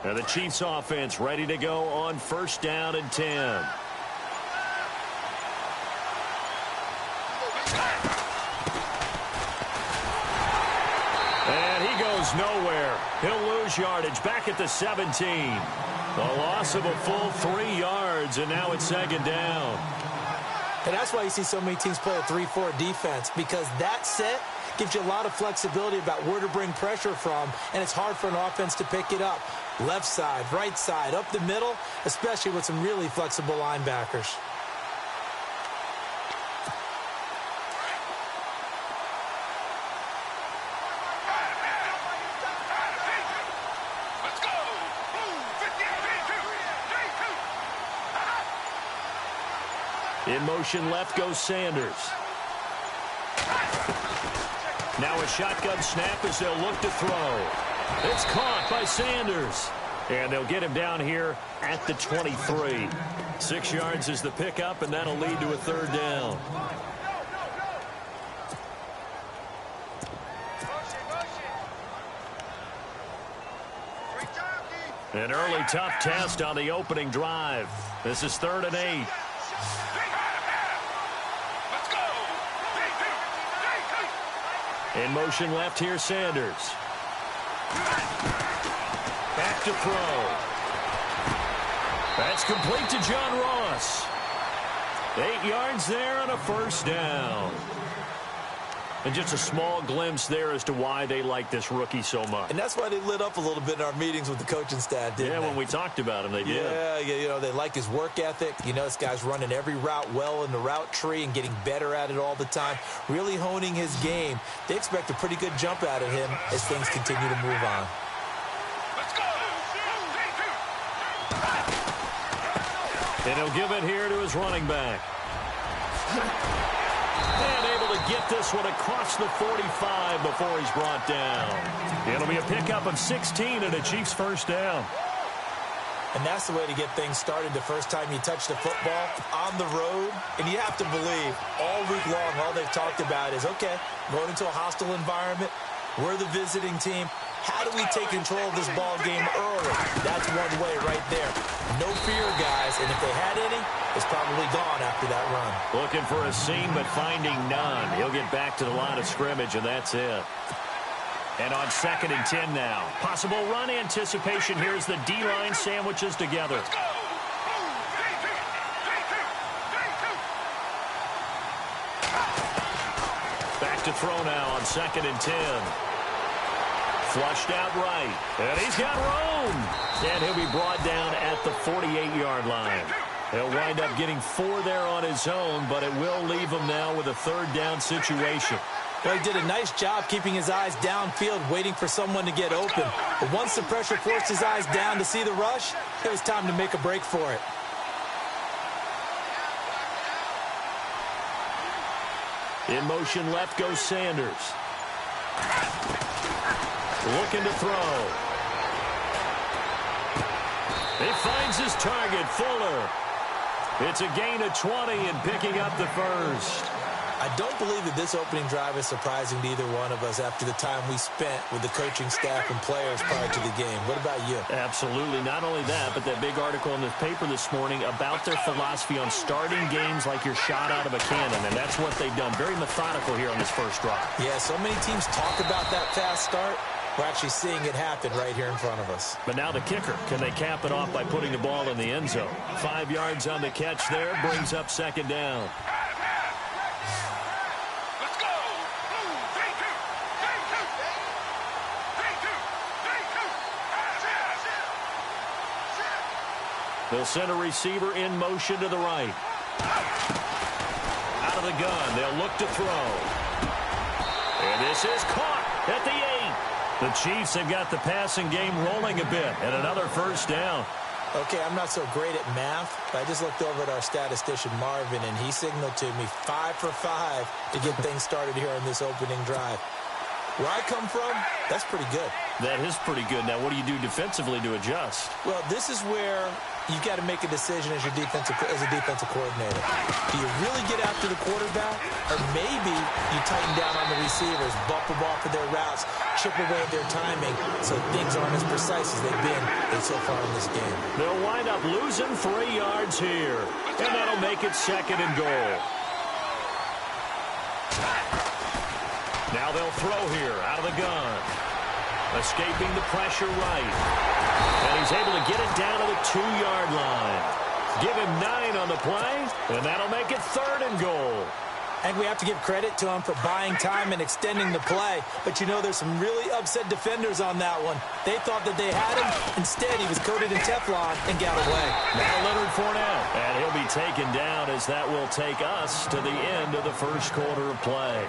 Now the Chiefs offense ready to go on 1st down and 10. And he goes nowhere. He'll lose yardage back at the 17. A loss of a full 3 yards, and now it's 2nd down. And that's why you see so many teams play a 3-4 defense, because that set gives you a lot of flexibility about where to bring pressure from, and it's hard for an offense to pick it up. Left side, right side, up the middle, especially with some really flexible linebackers. In motion left goes Sanders. Now a shotgun snap as they'll look to throw. It's caught by Sanders. And they'll get him down here at the 23. 6 yards is the pickup, and that'll lead to a 3rd down. An early tough test on the opening drive. This is 3rd and 8. In motion left here, Sanders. Back to throw. That's complete to John Ross. 8 yards there on a 1st down. And just a small glimpse there as to why they like this rookie so much. And that's why they lit up a little bit in our meetings with the coaching staff, didn't they? Yeah, when we talked about him, they did. Yeah, you know, they like his work ethic. You know, this guy's running every route well in the route tree and getting better at it all the time, really honing his game. They expect a pretty good jump out of him as things continue to move on. And he'll give it here to his running back. And able to get this one across the 45 before he's brought down. It'll be a pickup of 16 and a Chiefs 1st down. And that's the way to get things started the first time you touch the football on the road. And you have to believe all week long, all they've talked about is, okay, going into a hostile environment, we're the visiting team. How do we take control of this ball game early? That's one way right there. No fear, guys, and if they had any, it's probably gone after that run. Looking for a seam, but finding none. He'll get back to the line of scrimmage, and that's it. And on 2nd and 10 now. Possible run anticipation. Here's the D-line sandwiches together. Back to throw now on 2nd and 10. Flushed out right. And he's got room. And he'll be brought down at the 48-yard line. He'll wind up getting 4 there on his own, but it will leave him now with a 3rd down situation. Well, he did a nice job keeping his eyes downfield, waiting for someone to get open. But once the pressure forced his eyes down to see the rush, it was time to make a break for it. In motion left goes Sanders. Looking to throw. He finds his target, Fuller. It's a gain of 20 and picking up the 1st. I don't believe that this opening drive is surprising to either one of us after the time we spent with the coaching staff and players prior to the game. What about you? Absolutely. Not only that, but that big article in the paper this morning about their philosophy on starting games like you're shot out of a cannon, and that's what they've done. Very methodical here on this first drive. Yeah, so many teams talk about that fast start. We're actually seeing it happen right here in front of us. But now the kicker. Can they cap it off by putting the ball in the end zone? 5 yards on the catch there. Brings up 2nd down. They'll send a receiver in motion to the right. Out of the gun. They'll look to throw. And this is caught at the 8. The Chiefs have got the passing game rolling a bit, and another 1st down. Okay, I'm not so great at math, but I just looked over at our statistician, Marvin, and he signaled to me 5 for 5 to get things started here on this opening drive. Where I come from, that's pretty good. That is pretty good. Now, what do you do defensively to adjust? Well, this is where you've got to make a decision as a defensive coordinator. Do you really get after the quarterback, or maybe you tighten down on the receivers, bump them off of their routes, chip away at their timing, so things aren't as precise as they've been so far in this game. They'll wind up losing 3 yards here, and that'll make it 2nd and goal. Now they'll throw here out of the gun. Escaping the pressure right. And he's able to get it down to the 2-yard line. Give him 9 on the play, and that'll make it 3rd and goal. I think we have to give credit to him for buying time and extending the play. But, you know, there's some really upset defenders on that one. They thought that they had him. Instead, he was coated in Teflon and got away. Now Leonard Fournette. And he'll be taken down as that will take us to the end of the first quarter of play.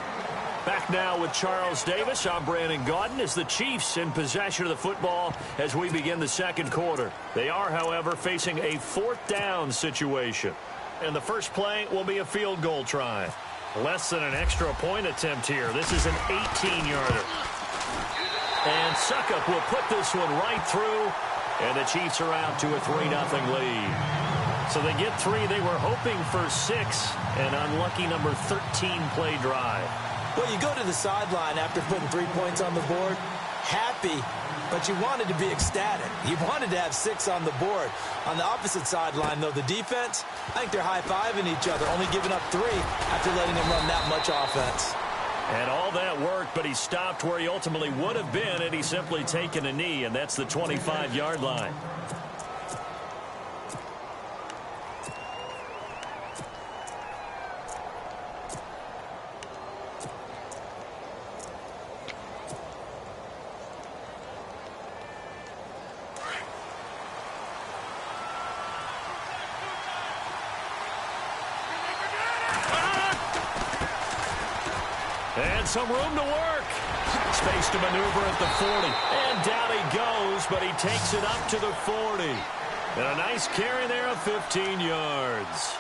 Back now with Charles Davis. I'm Brandon Gaudin as the Chiefs in possession of the football as we begin the second quarter. They are, however, facing a 4th down situation. And the first play will be a field goal try. Less than an extra point attempt here. This is an 18-yarder. And Suckup will put this one right through. And the Chiefs are out to a 3-0 lead. So they get 3. They were hoping for 6. An unlucky number 13 play drive. Well, you go to the sideline after putting 3 points on the board, happy, but you wanted to be ecstatic. You wanted to have 6 on the board. On the opposite sideline, though, the defense, I think they're high-fiving each other, only giving up 3 after letting them run that much offense. And all that worked, but he stopped where he ultimately would have been had he simply taken a knee, and that's the 25-yard line. And some room to work. Space to maneuver at the 40. And down he goes, but he takes it up to the 40. And a nice carry there of 15 yards.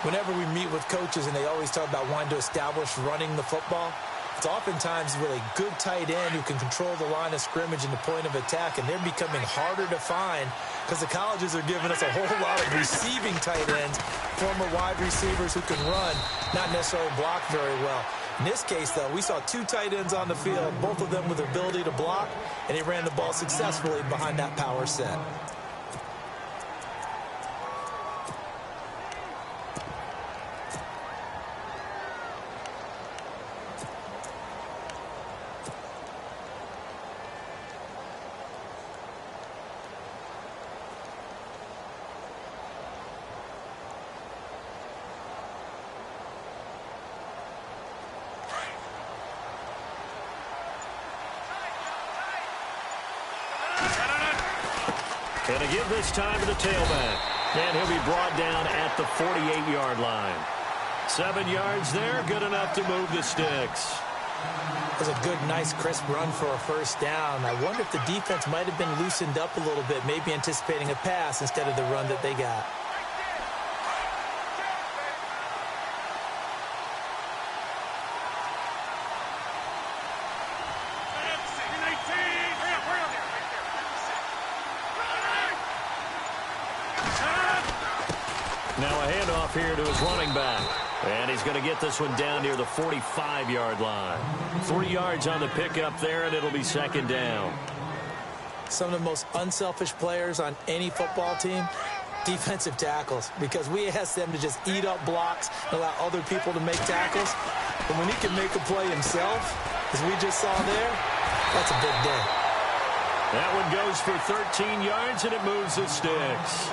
Whenever we meet with coaches and they always talk about wanting to establish running the football, it's oftentimes with a good tight end who can control the line of scrimmage and the point of attack, and they're becoming harder to find because the colleges are giving us a whole lot of receiving tight ends, former wide receivers who can run, not necessarily block very well. In this case, though, we saw 2 tight ends on the field, both of them with the ability to block, and he ran the ball successfully behind that power set. And to give this time to the tailback. And he'll be brought down at the 48-yard line. 7 yards there, good enough to move the sticks. It was a good, nice, crisp run for a first down. I wonder if the defense might have been loosened up a little bit, maybe anticipating a pass instead of the run that they got. Now a handoff here to his running back. And he's going to get this one down near the 45-yard line. 3 yards on the pickup there, and it'll be 2nd down. Some of the most unselfish players on any football team, defensive tackles, because we ask them to just eat up blocks and allow other people to make tackles. But when he can make a play himself, as we just saw there, that's a big day. That one goes for 13 yards, and it moves the sticks.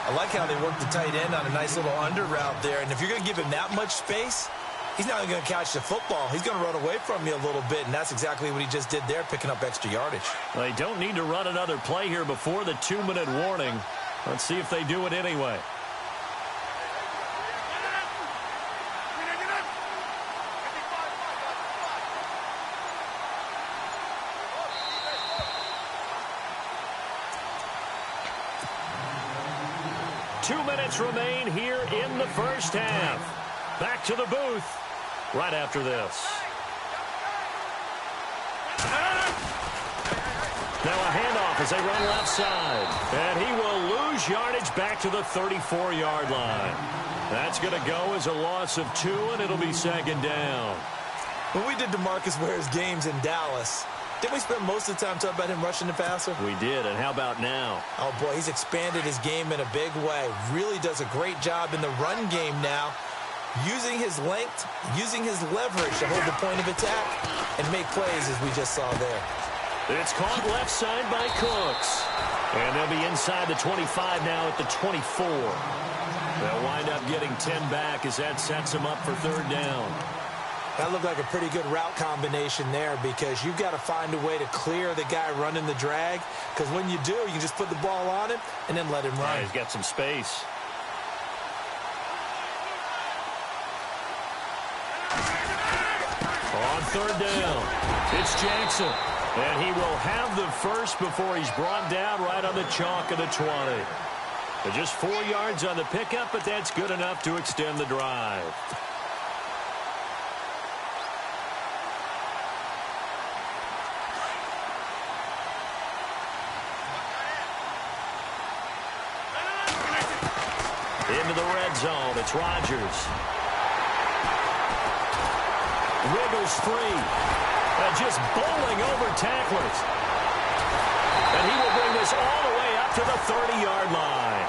I like how they work the tight end on a nice little under route there. And if you're going to give him that much space, he's not going to catch the football. He's going to run away from you a little bit, and that's exactly what he just did there, picking up extra yardage. They don't need to run another play here before the 2-minute warning. Let's see if they do it anyway. Remain here in the first half. Back to the booth right after this. Now a handoff as they run left side. And he will lose yardage back to the 34-yard line. That's going to go as a loss of 2, and it'll be second down. When we did DeMarcus Ware's games in Dallas, didn't we spend most of the time talking about him rushing the passer? We did, and how about now? Oh, boy, he's expanded his game in a big way. Really does a great job in the run game now, using his length, using his leverage to hold the point of attack and make plays as we just saw there. It's caught left side by Cooks. And they'll be inside the 25 now at the 24. They'll wind up getting 10 back as that sets them up for third down. That looked like a pretty good route combination there because you've got to find a way to clear the guy running the drag, because when you do, you can just put the ball on him and then let him run. Yeah, he's got some space. On third down, it's Jackson. And he will have the first before he's brought down right on the chalk of the 20. But just 4 yards on the pickup, but that's good enough to extend the drive. Into the red zone, it's Rodgers. Wiggles free. And just bowling over tacklers. And he will bring this all the way up to the 30-yard line.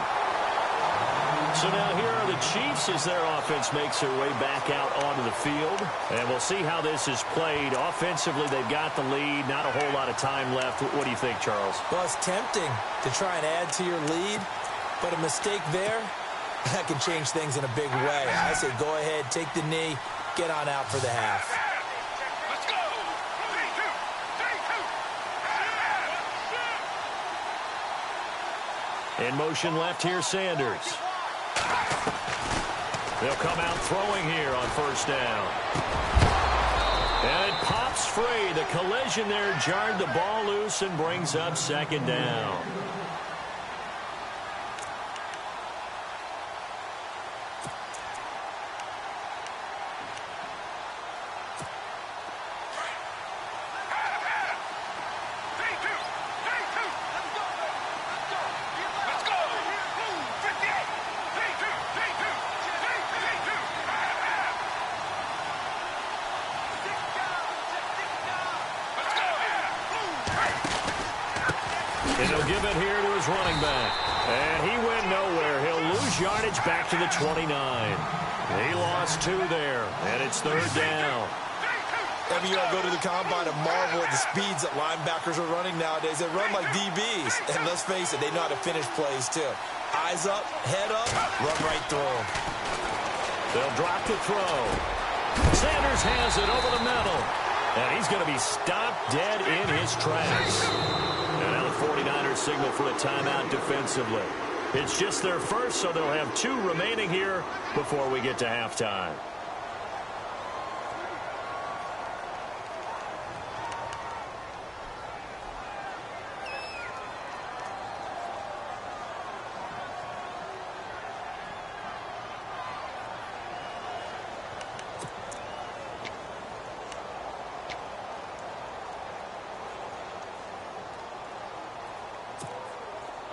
So now here are the Chiefs as their offense makes their way back out onto the field. And we'll see how this is played. Offensively, they've got the lead. Not a whole lot of time left. What do you think, Charles? Well, it's tempting to try and add to your lead, but a mistake there, that can change things in a big way. I say go ahead, take the knee, get on out for the half. In motion left here, Sanders. They'll come out throwing here on first down. And it pops free. The collision there jarred the ball loose and brings up second down. He'll give it here to his running back. And he went nowhere. He'll lose yardage back to the 29. He lost 2 there, and it's third down. Every year I go to the combine and marvel at the speeds that linebackers are running nowadays. They run like DBs. And let's face it, they know how to finish plays too. Eyes up, head up, run right through them. They'll drop to throw. Sanders has it over the middle. And he's going to be stopped dead in his tracks. And now the 49ers signal for a timeout defensively. It's just their first, so they'll have 2 remaining here before we get to halftime.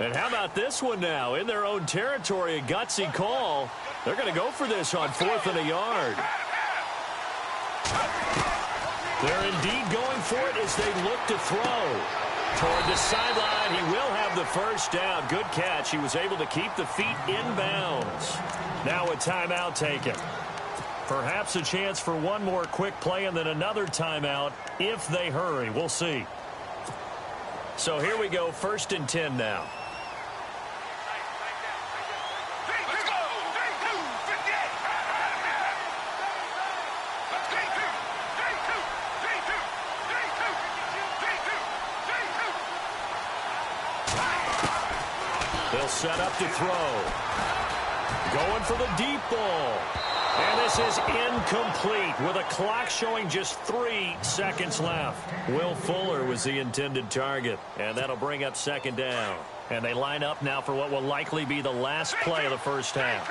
And how about this one now? In their own territory, a gutsy call. They're going to go for this on 4th and a yard. They're indeed going for it as they look to throw. Toward the sideline, he will have the first down. Good catch. He was able to keep the feet in bounds. Now a timeout taken. Perhaps a chance for one more quick play and then another timeout if they hurry. We'll see. So here we go, 1st and 10 now. They'll set up to throw. Going for the deep ball. And this is incomplete with a clock showing just 3 seconds left. Will Fuller was the intended target. And that'll bring up second down. And they line up now for what will likely be the last play of the first half.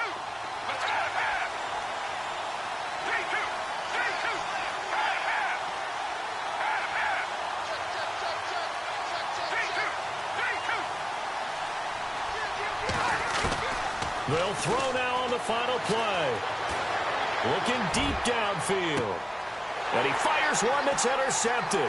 They'll throw now on the final play. Looking deep downfield. And he fires one that's intercepted.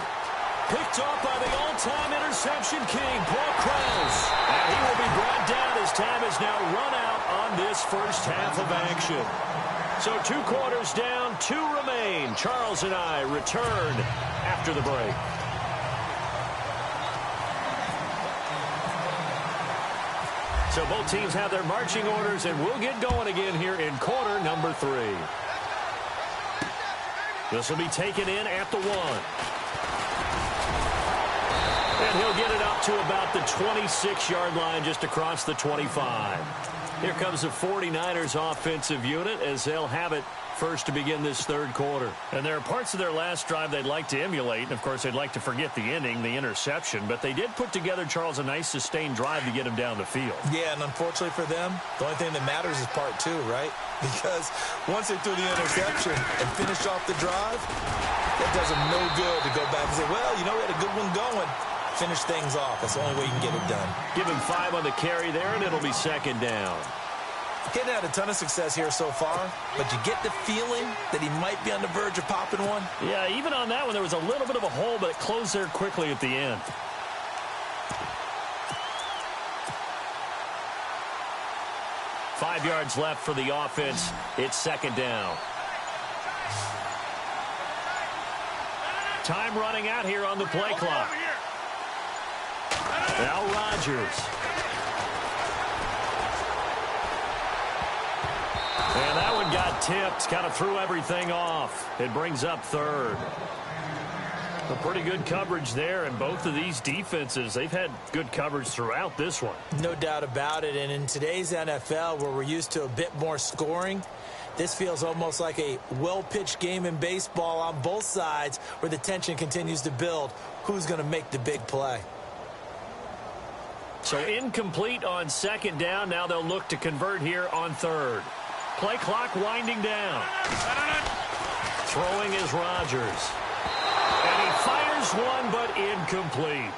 Picked off by the all-time interception king, Paul Krause. And he will be brought down as time is now run out on this first half of action. So 2 quarters down, 2 remain. Charles and I return after the break. So both teams have their marching orders, and we'll get going again here in quarter number 3. This will be taken in at the 1. And he'll get it up to about the 26-yard line, just across the 25. Here comes the 49ers offensive unit as they'll have it first to begin this third quarter. And there are parts of their last drive they'd like to emulate. And, of course, they'd like to forget the ending, the interception. But they did put together, Charles, a nice sustained drive to get him down the field. Yeah, and unfortunately for them, the only thing that matters is part 2, right? Because once they threw the interception and finished off the drive, that does them no good to go back and say, well, you know, we had a good one going. Finish things off. That's the only way you can get it done. Give him 5 on the carry there, and it'll be second down. Getting had a ton of success here so far, but you get the feeling that he might be on the verge of popping one. Yeah, even on that one, there was a little bit of a hole, but it closed there quickly at the end. Five yards left for the offense. It's second down. Time running out here on the play clock. Now Rodgers. And that one got tipped, kind of threw everything off. It brings up third. A pretty good coverage there, and both of these defenses, they've had good coverage throughout this one. No doubt about it, and in today's NFL, where we're used to a bit more scoring, this feels almost like a well-pitched game in baseball on both sides where the tension continues to build. Who's going to make the big play? So incomplete on second down. Now they'll look to convert here on third. Play clock winding down. Throwing is Rodgers. And he fires one, but incomplete.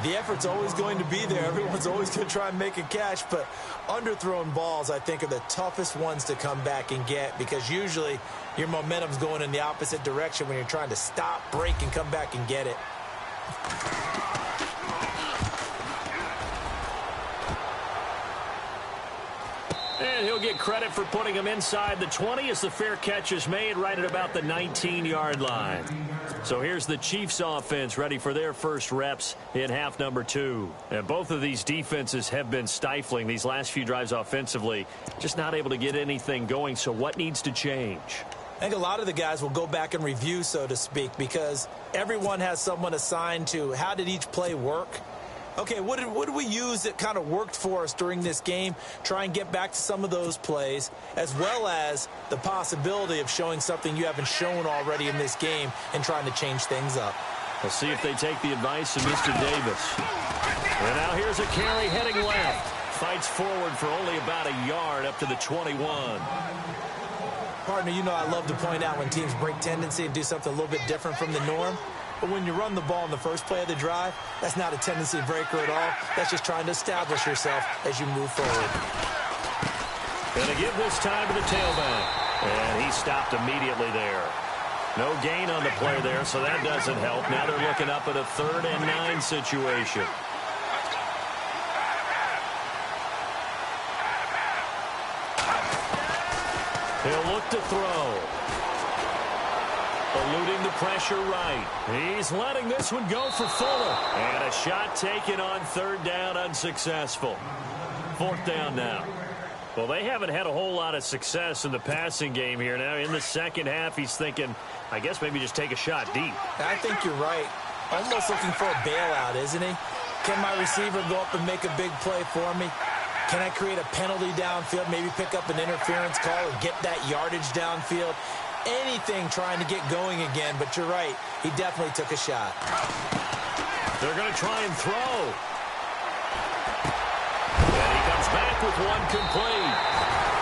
The effort's always going to be there. Everyone's always going to try and make a catch, but underthrown balls, I think, are the toughest ones to come back and get because usually your momentum's going in the opposite direction when you're trying to stop, break, and come back and get it. And he'll get credit for putting him inside the 20 as the fair catch is made right at about the 19-yard line. So here's the Chiefs offense ready for their first reps in half number 2. And both of these defenses have been stifling these last few drives offensively, just not able to get anything going. So what needs to change? I think a lot of the guys will go back and review, so to speak, because everyone has someone assigned to how did each play work. Okay, what did we use that kind of worked for us during this game? Try and get back to some of those plays, as well as the possibility of showing something you haven't shown already in this game and trying to change things up. We'll see if they take the advice of Mr. Davis. And now here's a carry heading left. Fights forward for only about a yard up to the 21. Partner, you know I love to point out when teams break tendency and do something a little bit different from the norm. But when you run the ball in the first play of the drive, that's not a tendency breaker at all. That's just trying to establish yourself as you move forward. Going to give this time to the tailback. And he stopped immediately there. No gain on the play there, so that doesn't help. Now they're looking up at a 3rd and 9 situation. He'll look to throw. Eluding the pressure right. He's letting this one go for Fuller. And a shot taken on 3rd down, unsuccessful. 4th down now. Well, they haven't had a whole lot of success in the passing game here. Now, in the second half, he's thinking, I guess maybe just take a shot deep. I think you're right. Almost looking for a bailout, isn't he? Can my receiver go up and make a big play for me? Can I create a penalty downfield, maybe pick up an interference call or get that yardage downfield? Anything trying to get going again, but you're right. He definitely took a shot. They're going to try and throw. And he comes back with one complete.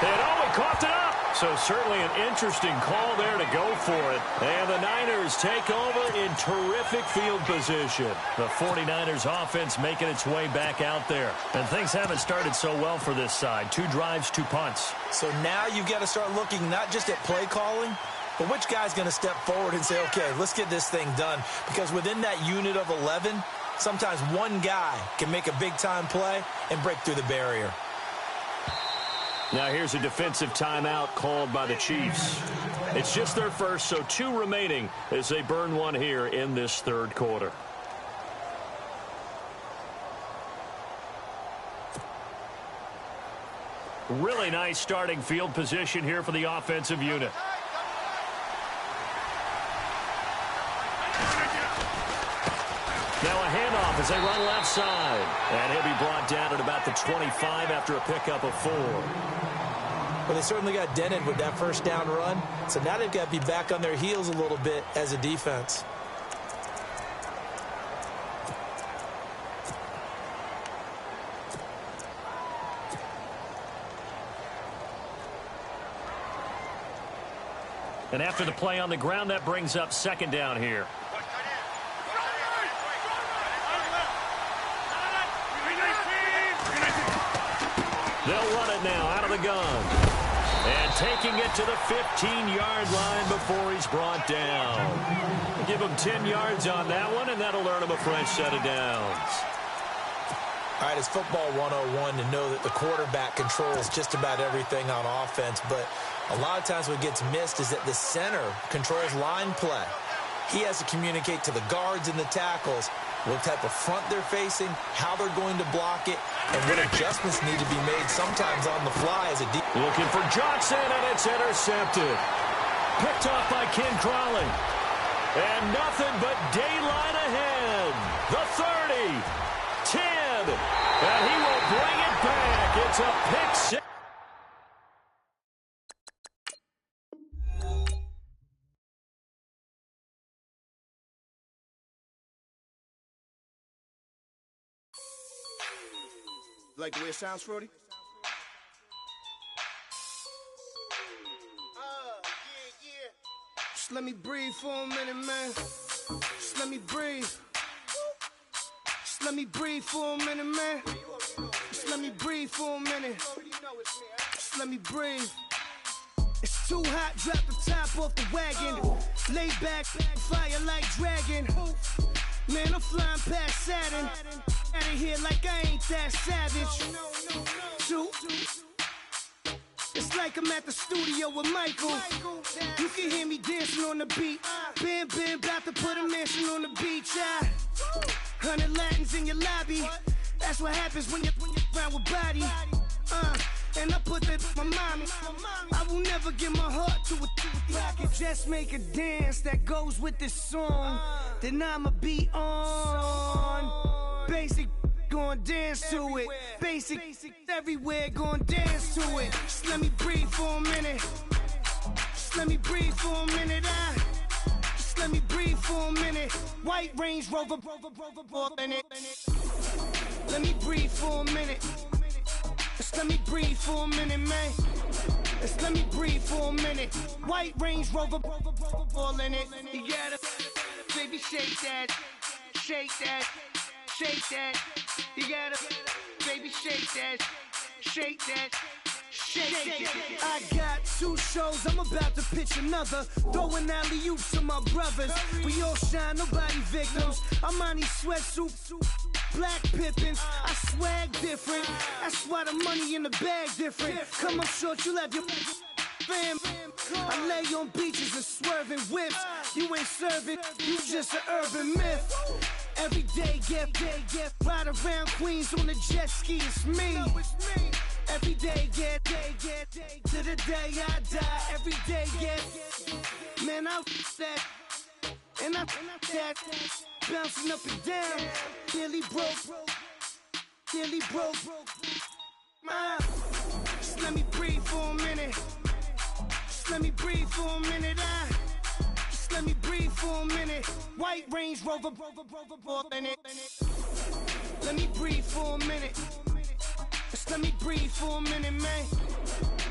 And he coughed it up. So certainly an interesting call there to go for it. And the Niners take over in terrific field position. The 49ers offense making its way back out there. And things haven't started so well for this side. 2 drives, 2 punts. So now you've got to start looking not just at play calling, but which guy's going to step forward and say, okay, let's get this thing done. Because within that unit of 11, sometimes one guy can make a big-time play and break through the barrier. Now here's a defensive timeout called by the Chiefs. It's just their first, so 2 remaining as they burn one here in this third quarter. Really nice starting field position here for the offensive unit. Now a handoff as they run left side. And he'll be brought down at about the 25 after a pickup of 4. Well, they certainly got dented with that first down run. So now they've got to be back on their heels a little bit as a defense. And after the play on the ground, that brings up second down here. They'll run it now out of the gun. And taking it to the 15-yard line before he's brought down. Give him 10 yards on that one, and that'll earn him a fresh set of downs. All right, it's football 101 to know that the quarterback controls just about everything on offense, but a lot of times what gets missed is that the center controls line play. He has to communicate to the guards and the tackles what type of front they're facing, how they're going to block it, and what adjustments need to be made sometimes on the fly as a deep. Looking for Johnson, and it's intercepted. Picked off by EnKRoNiK. And nothing but daylight ahead. The 30, 10, and he will bring it back. It's a pick six. Like the way it sounds, Frody? Yeah. Just let me breathe for a minute, man. Just let me breathe. Just let me breathe for a minute, man. Just let me breathe for a minute. Just let me breathe. It's too hot, drop the top off the wagon. Lay back, fire like dragon. Man, I'm flying past Saturn. Out of here like I ain't that savage. It's like I'm at the studio with Michael. You can hear me dancing on the beat. Bam, about to put a mansion on the beach. 100 Latins in your lobby. That's what happens when you're around with body. And I put that my mommy. I will never give my heart to it. I can just make a dance that goes with this song. Then I'ma be on. Basic, gon' dance to it. Basic, everywhere, gon' dance to it. Just let me breathe for a minute. Just let me breathe for a minute. Just let me breathe for a minute. White Range Rover, in it. Let me breathe for a minute. Just let me breathe for a minute, man. Just let me breathe for a minute. White Range Rover, all in it. You gotta, baby, shake that, shake that, shake that. You gotta, baby, shake that, shake that. Shake it. I got 2 shows, I'm about to pitch another. Throwing alley-oops to my brothers. We all shine, nobody victims. I'm on these sweatsuits, black Pippins. I swag different. That's why the money in the bag different. Come up short, you have your fam. I lay on beaches and swerving whips. You ain't serving, you just an urban myth. Every day, get ride around Queens on the jet ski. It's me. Every day, get to the day I die. Every day, get man, I that and I that bouncing up and down. Nearly broke. Just let me breathe for a minute. Just let me breathe for a minute. Just let me breathe for a minute. White Range Rover, in it. Let me breathe for a minute. Just let me breathe for a minute, man.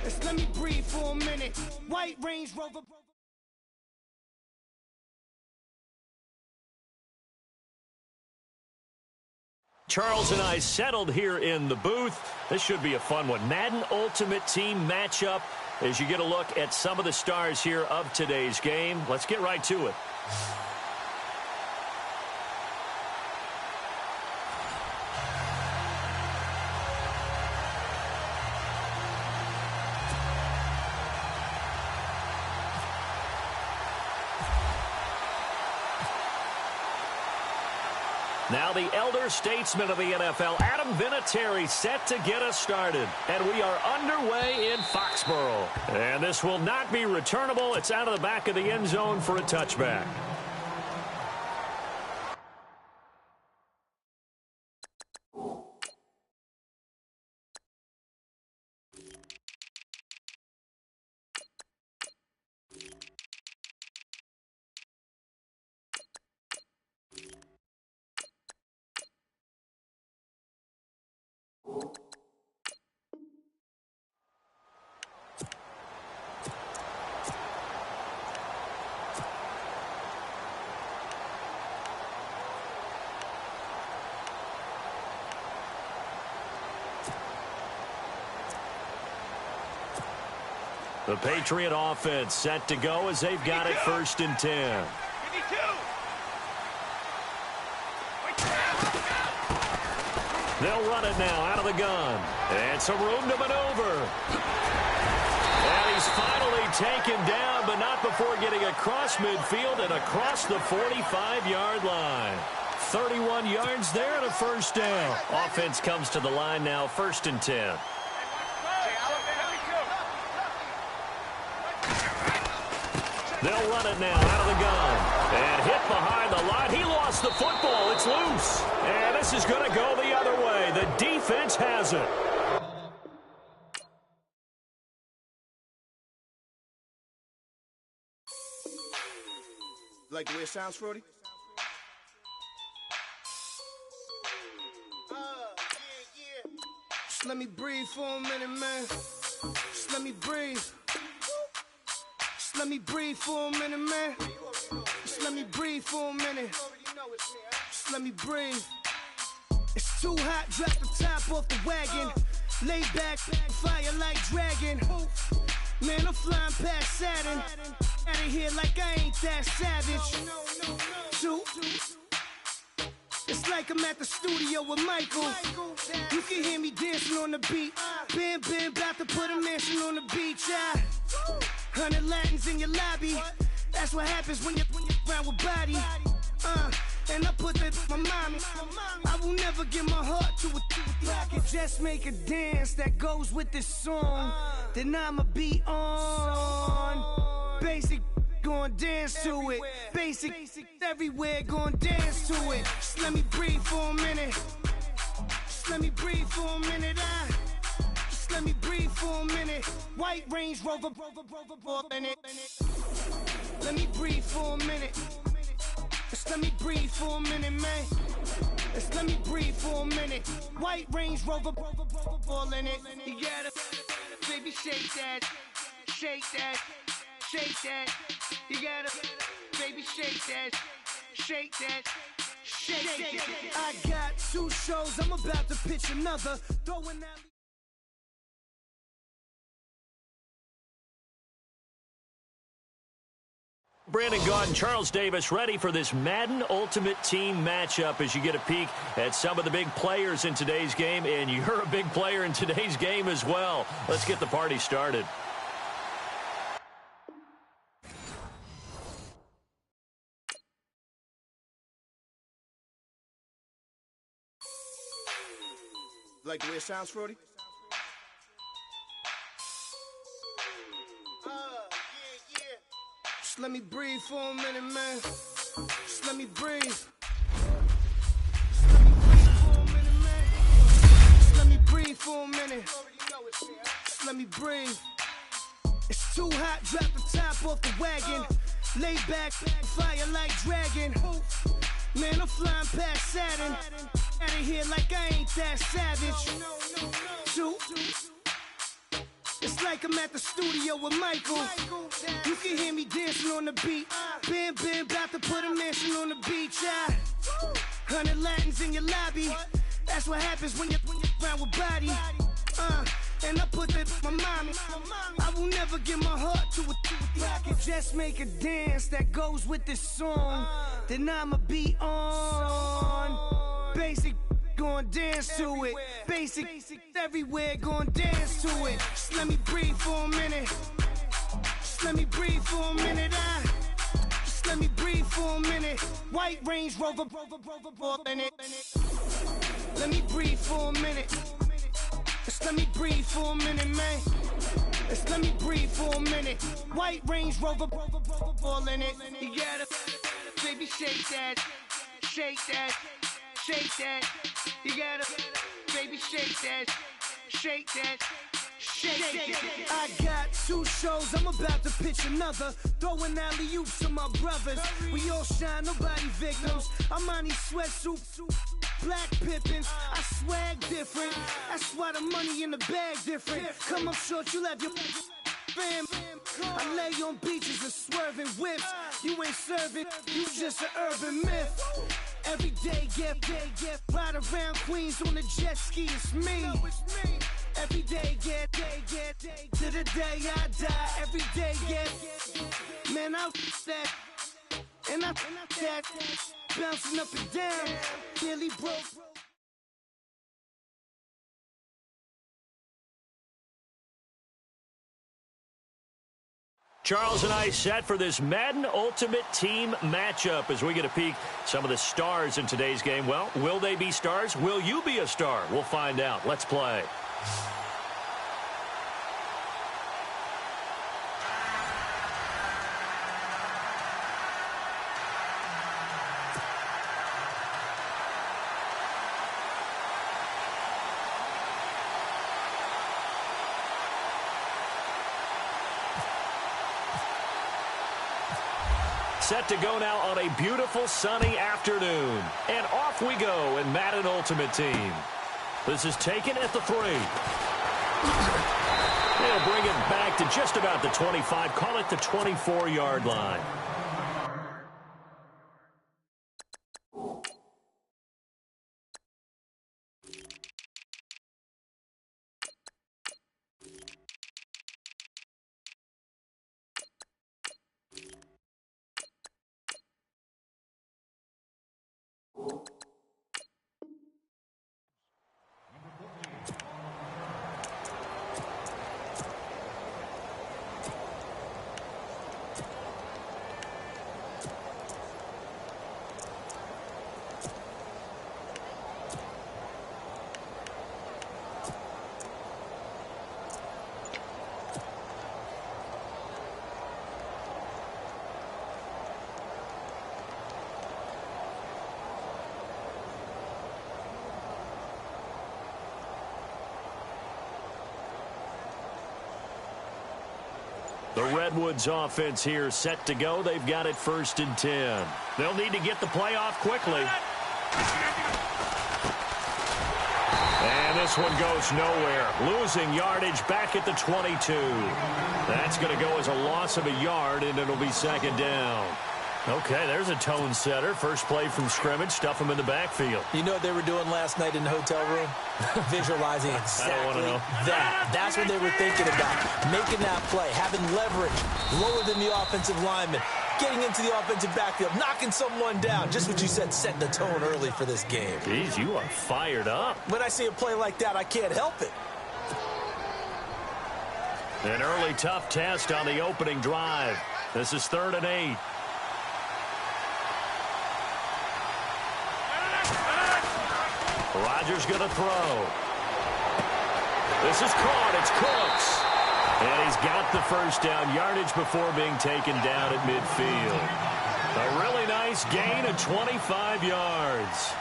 Just let me breathe for a minute. White Range Rover. Charles and I settled here in the booth. This should be a fun one. Madden Ultimate Team matchup as you get a look at some of the stars here of today's game. Let's get right to it. Now the elder statesman of the NFL, Adam Vinatieri, set to get us started. And we are underway in Foxborough. And this will not be returnable. It's out of the back of the end zone for a touchback. The Patriot offense set to go as they've got it 1st and 10. They'll run it now out of the gun. And some room to maneuver. And he's finally taken down, but not before getting across midfield and across the 45-yard line. 31 yards there and a 1st down. Offense comes to the line now, 1st and 10. They'll run it now out of the gun. And hit behind the line. He lost the football. It's loose. And this is going to go the other way. The defense has it. Like the way it sounds, Frody? Yeah. Just let me breathe for a minute, man. Just let me breathe. Let me breathe for a minute, man. Just let me breathe for a minute. Just let me breathe. It's too hot, drop the top off the wagon. Lay back, fire like dragon. Man, I'm flying past Saturn. Out of here like I ain't that savage. Two. It's like I'm at the studio with Michael. You can hear me dancing on the beat. Bam, bam, about to put a mansion on the beach. 100 Latins in your lobby. That's what happens when you're around with body. And I put that in my mommy. I will never give my heart to a I can just make a dance that goes with this song. Then I'ma be on. Basic, gon' dance to it. Basic, everywhere, gon' dance to it. Just let me breathe for a minute. Just let me breathe for a minute. Just let me breathe for a minute. White Range Rover, in it. Let me breathe for a minute. Just let me breathe for a minute, man. Just let me breathe for a minute. White Range Rover, ball in it. You gotta, baby, shake that, shake that, shake that. You gotta, baby, shake that, shake that. Shake it. I got 2 shows, I'm about to pitch another. Throwing that. Brandon Gaudin, Charles Davis ready for this Madden Ultimate Team matchup as you get a peek at some of the big players in today's game, and you're a big player in today's game as well. Let's get the party started. Like the way it sounds, Frody? Just let me breathe for a minute, man. Just let me breathe. Just let me breathe for a minute. Just let me breathe. It's too hot, drop the top off the wagon. Lay back, fire like dragon. Man, I'm flying past Saturn. Out of here like I ain't that savage. Two. It's like I'm at the studio with Michael. You can hear me dancing on the beat. Bam, bam, about to put a mansion on the beach. 100 Latins in your lobby. That's what happens when you're around with body. And I put that in my mommy. I will never give my heart to a rocket. Just make a dance that goes with this song. Then I'ma be on. Basic, gon' dance to it. Basic, everywhere, gon' dance to it. Just let me breathe for a minute. Just let me breathe for a minute. Just let me breathe for a minute. White Range Rover, in it. Let me breathe for a minute. Just let me breathe for a minute, man. Just let me breathe for a minute. White Range Rover, all in it. You gotta, baby, shake that, shake that, shake that. You gotta, baby, shake that, shake that. Shake. I got 2 shows, I'm about to pitch another. Throwing alley-oops to my brothers. We all shine, nobody victims. I'm on these sweatsuits, black Pippins. I swag different. That's why the money in the bag different. Come up short, you'll have your fam. I lay on beaches and swerving whips. You ain't serving, you just an urban myth. Every day, get ride around Queens on a jet ski, it's me. Every day, get to the day I die. Every day, get man, I that and I that bouncing up and down, nearly broke. Charles and I set for this Madden Ultimate Team matchup as we get a peek some of the stars in today's game. Well, will they be stars? Will you be a star? We'll find out. Let's play. Set to go now on a beautiful sunny afternoon. And off we go in Madden Ultimate Team. This is taken at the 3. They'll bring it back to just about the 25. Call it the 24-yard line. The Redwoods offense here set to go. They've got it 1st and 10. They'll need to get the play off quickly. And this one goes nowhere. Losing yardage back at the 22. That's going to go as a loss of a yard, and it'll be 2nd down. Okay, there's a tone setter. First play from scrimmage. Stuff them in the backfield. You know what they were doing last night in the hotel room? Visualizing exactly that. That's what they were thinking about. Making that play, having leverage, lower than the offensive lineman, getting into the offensive backfield, knocking someone down. Just what you said, set the tone early for this game. Jeez, you are fired up. When I see a play like that, I can't help it. An early tough test on the opening drive. This is 3rd and 8. Rodgers going to throw. This is caught. It's Cooks. And he's got the 1st down yardage before being taken down at midfield. A really nice gain of 25 yards.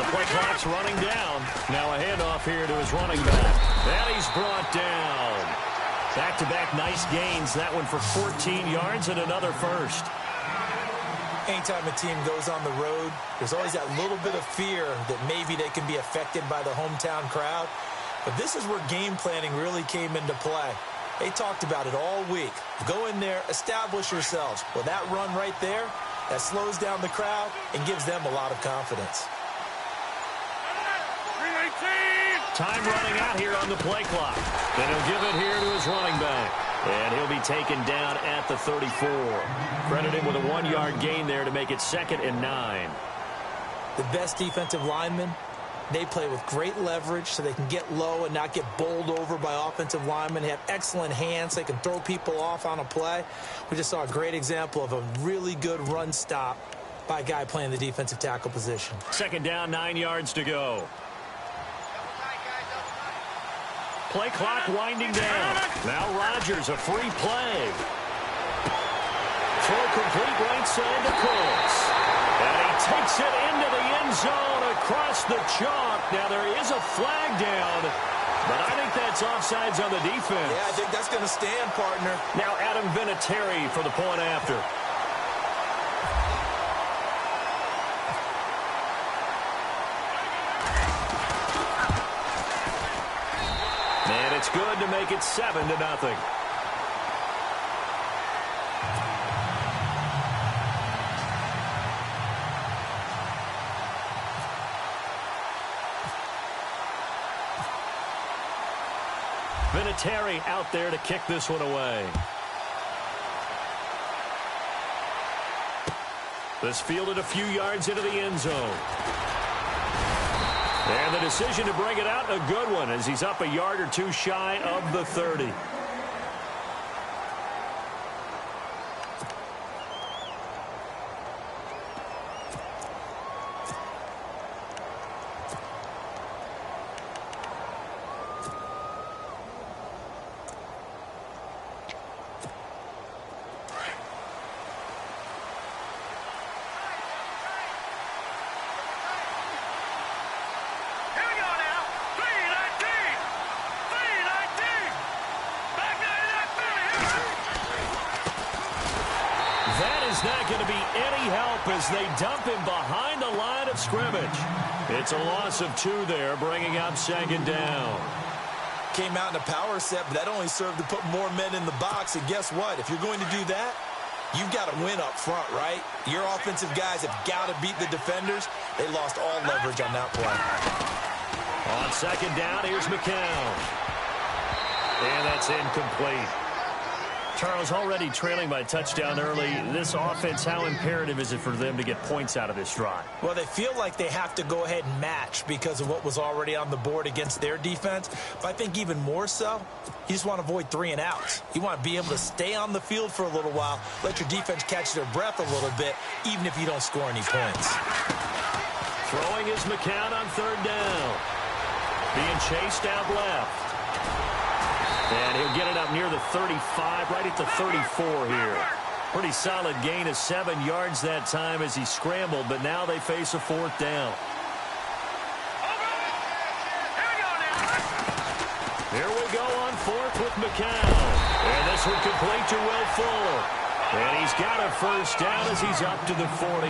Play clock's running down. Now a handoff here to his running back. And he's brought down. Back-to-back nice gains. That one for 14 yards and another first. Anytime a team goes on the road, there's always that little bit of fear that maybe they can be affected by the hometown crowd. But this is where game planning really came into play. They talked about it all week. Go in there, establish yourselves. Well, that run right there, that slows down the crowd and gives them a lot of confidence. Time running out here on the play clock. Then he'll give it here to his running back. And he'll be taken down at the 34. Credit him with a 1-yard gain there to make it 2nd and 9. The best defensive linemen, they play with great leverage so they can get low and not get bowled over by offensive linemen. They have excellent hands. They can throw people off on a play. We just saw a great example of a really good run stop by a guy playing the defensive tackle position. 2nd down, 9 yards to go. Play clock winding down. Now Rodgers, a free play. Throw complete right side to Colts. And he takes it into the end zone across the chalk. Now there is a flag down, but I think that's offsides on the defense. Yeah, I think that's going to stand, partner. Now Adam Vinatieri for the point after. And it's good to make it 7-0. Vinatieri out there to kick this one away. This fielded a few yards into the end zone. And the decision to bring it out, a good one, as he's up a yard or two shy of the 30. Not going to be any help as they dump him behind the line of scrimmage. It's a loss of 2 there, bringing up 2nd down. Came out in a power set, but that only served to put more men in the box. And guess what? If you're going to do that, you've got to win up front, right? Your offensive guys have got to beat the defenders. They lost all leverage on that play. On 2nd down, here's McCown. And that's incomplete. Charles, already trailing by a touchdown early. This offense, how imperative is it for them to get points out of this drive? Well, they feel like they have to go ahead and match because of what was already on the board against their defense. But I think even more so, you just want to avoid 3 and outs. You want to be able to stay on the field for a little while, let your defense catch their breath a little bit, even if you don't score any points. Throwing is McCown on 3rd down. Being chased out left. And he'll get it up near the 35, right at the 34 here. Pretty solid gain of 7 yards that time as he scrambled, but now they face a 4th down. Here we go on 4th with McCown. And this one complete to Will Fuller. And he's got a 1st down as he's up to the 48.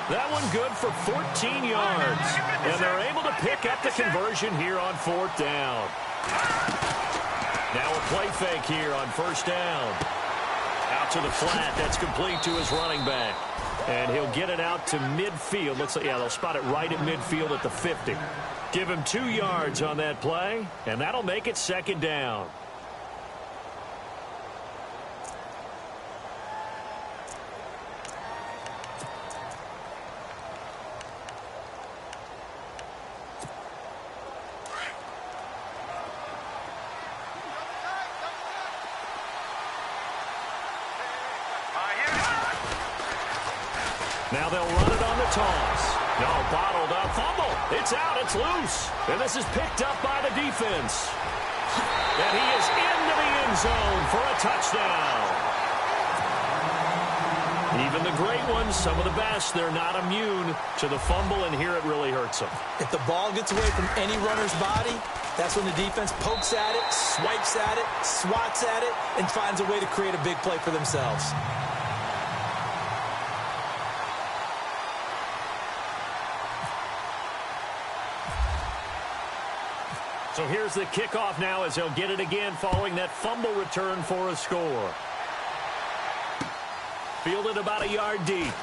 That one good for 14 yards. And they're able to pick up the conversion here on 4th down. Now a play fake here on 1st down. Out to the flat. That's complete to his running back. And he'll get it out to midfield. Looks like, yeah, they'll spot it right at midfield at the 50. Give him 2 yards on that play, and that'll make it 2nd down. Now they'll run it on the toss. No, bottled up. Fumble. It's out. It's loose. And this is picked up by the defense. And he is into the end zone for a touchdown. Even the great ones, some of the best, they're not immune to the fumble, and here it really hurts them. If the ball gets away from any runner's body, that's when the defense pokes at it, swipes at it, swats at it, and finds a way to create a big play for themselves. So here's the kickoff now as they'll get it again following that fumble return for a score. Fielded about a yard deep.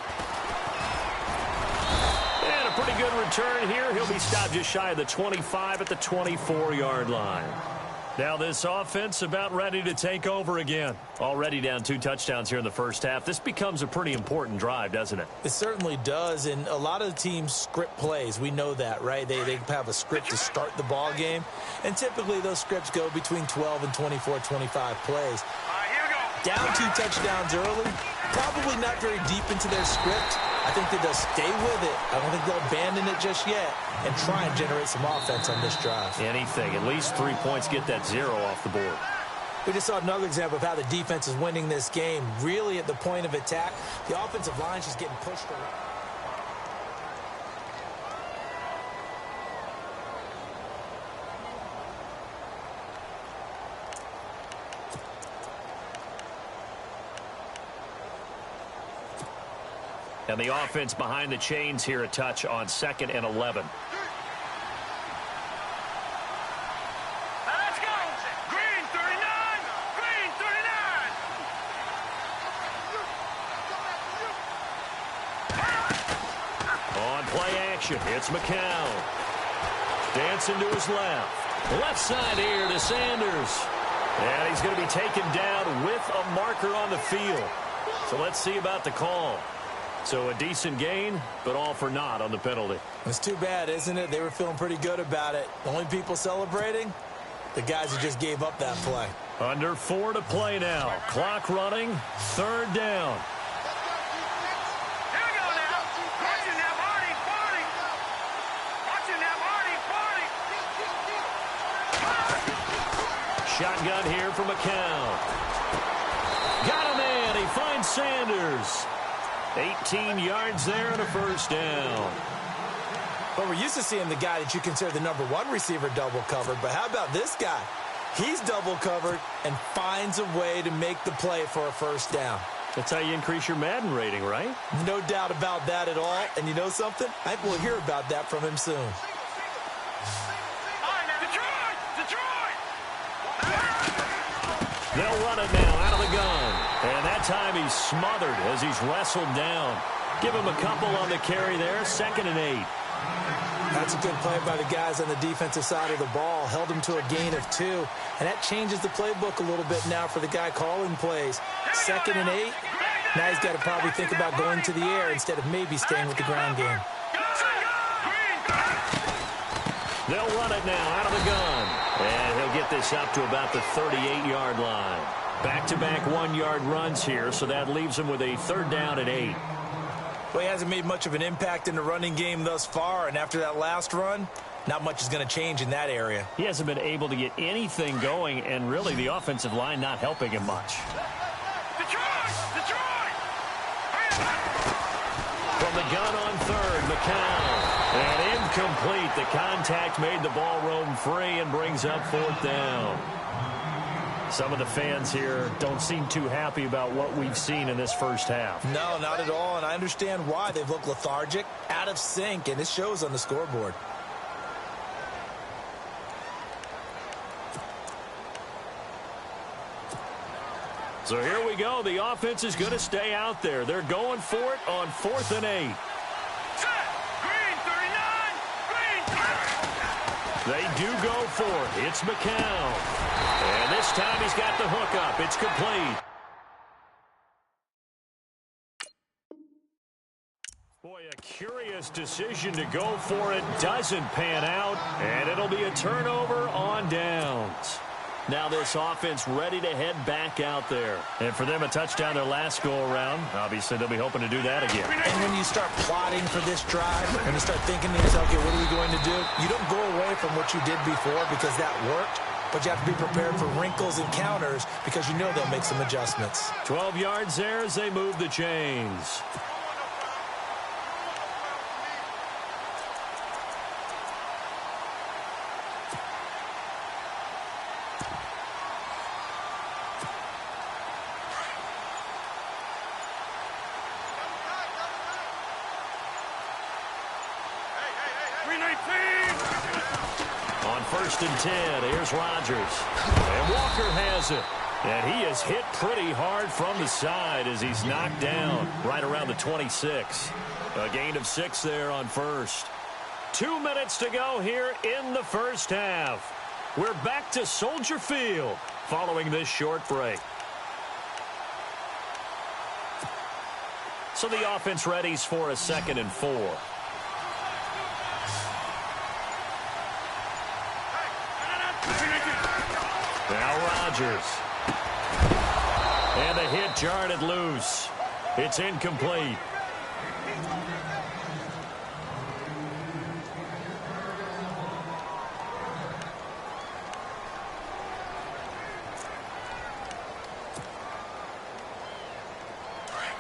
And a pretty good return here. He'll be stopped just shy of the 25 at the 24-yard line. Now this offense about ready to take over again. Already down 2 touchdowns here in the first half. This becomes a pretty important drive, doesn't it? It certainly does, and a lot of the teams script plays. We know that, right? They have a script to start the ball game, and typically those scripts go between 12 and 24, 25 plays. Down 2 touchdowns early, probably not very deep into their script. I think that they'll stay with it. I don't think they'll abandon it just yet and try and generate some offense on this drive. Anything. At least 3 points, get that 0 off the board. We just saw another example of how the defense is winning this game. Really at the point of attack, the offensive line's just getting pushed around. And the offense behind the chains here a touch on 2nd and 11. Let's go! Green 39! Green 39! On play action, it's McCown. Dancing to his left. Left side here to Sanders. And he's going to be taken down with a marker on the field. So let's see about the call. So a decent gain, but all for naught on the penalty. It's too bad, isn't it? They were feeling pretty good about it. The only people celebrating, the guys who just gave up that play. Under 4 to play now. Clock running. 3rd down. Here we go now. Watching that Marty, Marty. Watching that Marty, Marty. Shotgun here for McCown. Got a man. He finds Sanders. 18 yards there and a 1st down. But we're used to seeing the guy that you consider the #1 receiver double covered. But how about this guy? He's double covered and finds a way to make the play for a 1st down. That's how you increase your Madden rating, right? No doubt about that at all. And you know something? I think we'll hear about that from him soon. Detroit! Detroit! They'll run it now out of the gun. And that time he's smothered as he's wrestled down. Give him a couple on the carry there. 2nd and 8. That's a good play by the guys on the defensive side of the ball. Held him to a gain of 2. And that changes the playbook a little bit now for the guy calling plays. 2nd and 8. Now he's got to probably think about going to the air instead of maybe staying with the ground game. They'll run it now out of the gun. And he'll get this up to about the 38-yard line. Back-to-back 1-yard runs here, so that leaves him with a 3rd down and 8. Well, he hasn't made much of an impact in the running game thus far, and after that last run, not much is going to change in that area. He hasn't been able to get anything going, and really the offensive line not helping him much. Detroit! Detroit! From the gun on 3rd, McCown. And incomplete. The contact made the ball roam free and brings up 4th down. Some of the fans here don't seem too happy about what we've seen in this first half. No, not at all, and I understand why. They've looked lethargic, out of sync, and it shows on the scoreboard. So here we go. The offense is going to stay out there. They're going for it on 4th and 8. Green 39! Green 39! They do go for it. It's McCown. And this time he's got the hook up. It's complete. Boy, a curious decision to go for it. Doesn't pan out. And it'll be a turnover on downs. Now this offense ready to head back out there. And for them, a touchdown their last go-around. Obviously, they'll be hoping to do that again. And when you start plotting for this drive, when you start thinking to yourself, okay, what are we going to do? You don't go away from what you did before because that worked. but you have to be prepared for wrinkles and counters because you know they'll make some adjustments. 12 yards there as they move the chains. On 1st and 10, here's Rodgers. And Walker has it. And he is hit pretty hard from the side as he's knocked down right around the 26. A gain of 6 there on 1st. 2 minutes to go here in the first half. We're back to Soldier Field following this short break. So the offense readies for a 2nd and 4. Now Rodgers. And the hit jarred it loose. It's incomplete.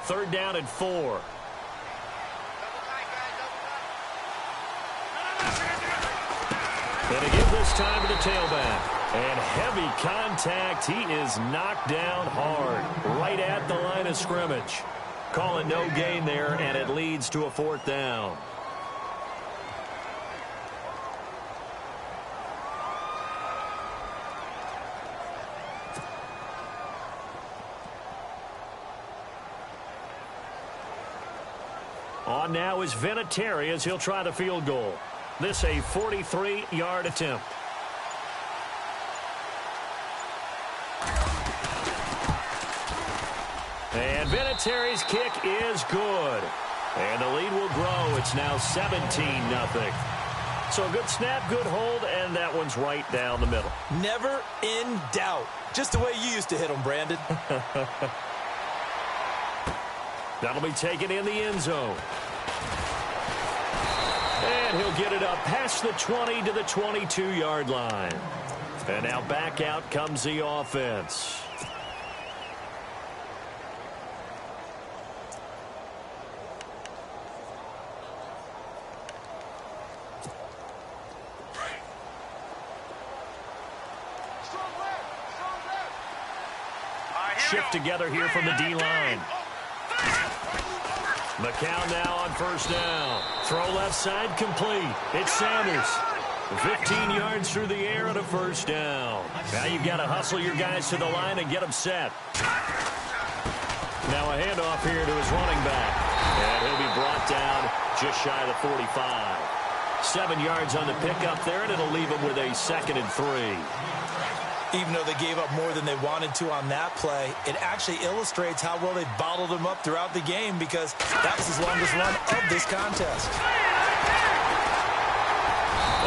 Third down and 4. And to give this time to the tailback. And heavy contact. He is knocked down hard right at the line of scrimmage. Calling no gain there, and it leads to a 4th down. On now is Vinatieri as he'll try the field goal. This a 43-yard attempt. And Vinatieri's kick is good. And the lead will grow. It's now 17-0. So a good snap, good hold, and that one's right down the middle. Never in doubt. Just the way you used to hit them, Brandon. That'll be taken in the end zone. And he'll get it up past the 20 to the 22-yard line. And now back out comes the offense. Shift together here from the D-line. McCown now on 1st down. Throw left side complete. It's Sanders. 15 yards through the air and a 1st down. Now you've got to hustle your guys to the line and get them set. Now a handoff here to his running back. And he'll be brought down just shy of the 45. 7 yards on the pickup there, and it'll leave him with a 2nd and 3. Even though they gave up more than they wanted to on that play, it actually illustrates how well they bottled him up throughout the game because that was his longest run of this contest.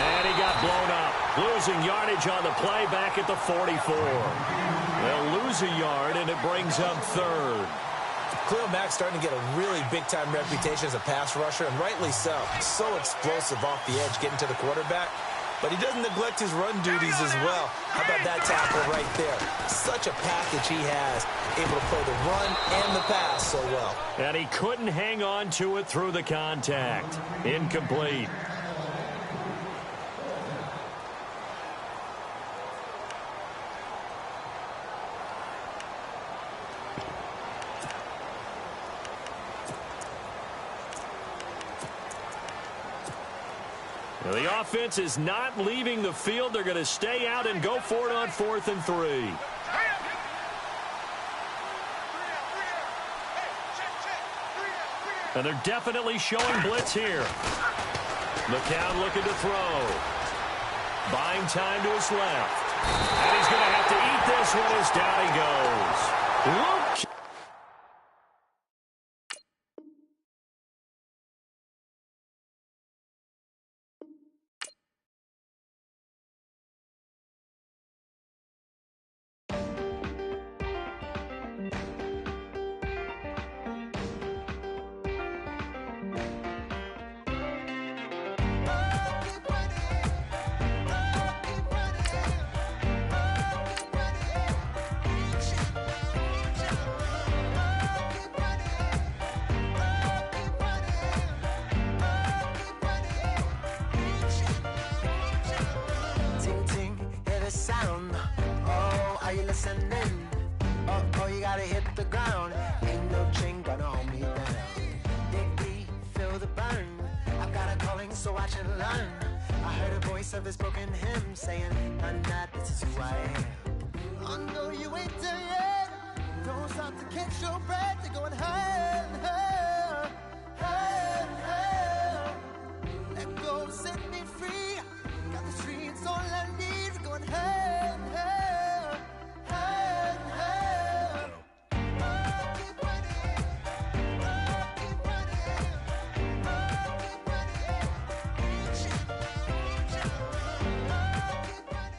And he got blown up. Losing yardage on the play back at the 44. They'll lose a yard, and it brings up 3rd. Khalil Mack's starting to get a really big-time reputation as a pass rusher, and rightly so. So explosive off the edge getting to the quarterback. But he doesn't neglect his run duties as well. How about that tackle right there? Such a package he has, able to play the run and the pass so well. And he couldn't hang on to it through the contact. Incomplete. The offense is not leaving the field. They're going to stay out and go for it on 4th and 3. And they're definitely showing blitz here. McCown looking to throw. Buying time to his left. And he's going to have to eat this one as down he goes. Luke. you listening? Oh, you gotta hit the ground. Ain't no chain gonna hold me down. Dig deep, feel the burn. I've got a calling, so watch and learn. I heard a voice of his broken hymn saying, I'm not, this is who I am. I know you ain't there yet. Don't stop to catch your breath. You're going higher and higher, higher and higher. Let go, set me free. Got the streets, all I need. We're going higher and higher, higher and higher. Oh, keep running. Oh, keep running. Oh, keep running. Reach out, reach out. Oh, keep running.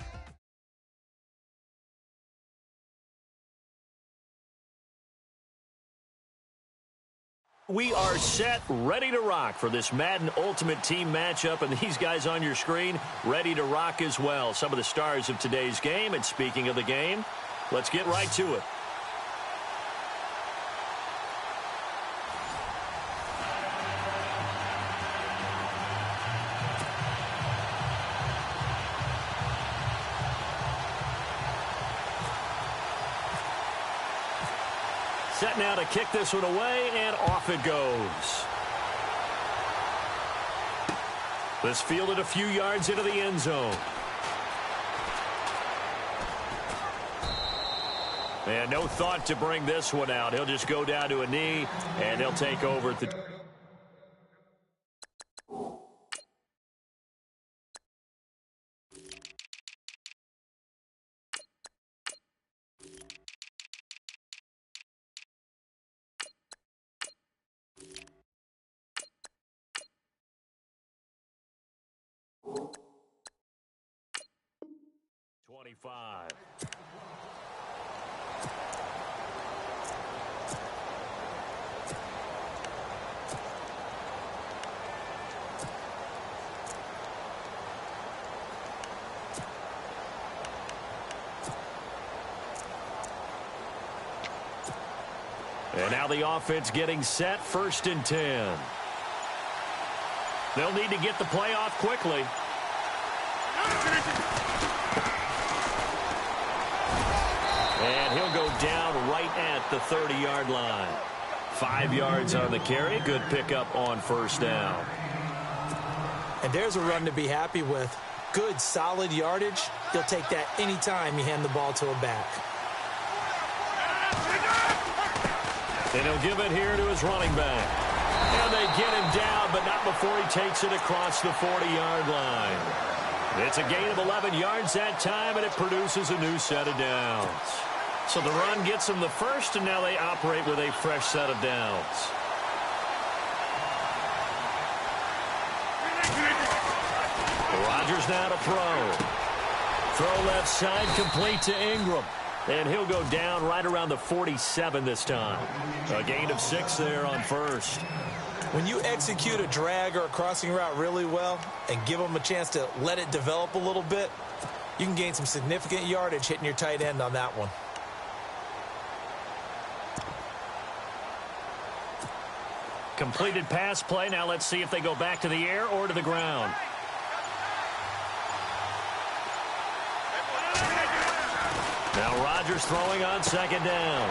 We are set, ready to rock for this Madden Ultimate Team matchup, and these guys on your screen ready to rock as well. Some of the stars of today's game, and speaking of the game, let's get right to it. Set now to kick this one away, and off it goes. This fielded a few yards into the end zone. And no thought to bring this one out. He'll just go down to a knee, and he'll take over at the... .25. And now the offense getting set, 1st and 10. They'll need to get the play off quickly. And he'll go down right at the 30-yard line. 5 yards on the carry. Good pickup on 1st down. And there's a run to be happy with. Good, solid yardage. He'll take that anytime you hand the ball to a back. And he'll give it here to his running back. And they get him down, but not before he takes it across the 40-yard line. It's a gain of 11 yards that time, and it produces a new set of downs. So the run gets them the first, and now they operate with a fresh set of downs. Rodgers now to throw. Throw left side, complete to Ingram. And he'll go down right around the 47 this time. A gain of 6 there on 1st. When you execute a drag or a crossing route really well and give them a chance to let it develop a little bit, you can gain some significant yardage hitting your tight end on that one. Completed pass play. Now let's see if they go back to the air or to the ground. Now Rodgers throwing on 2nd down.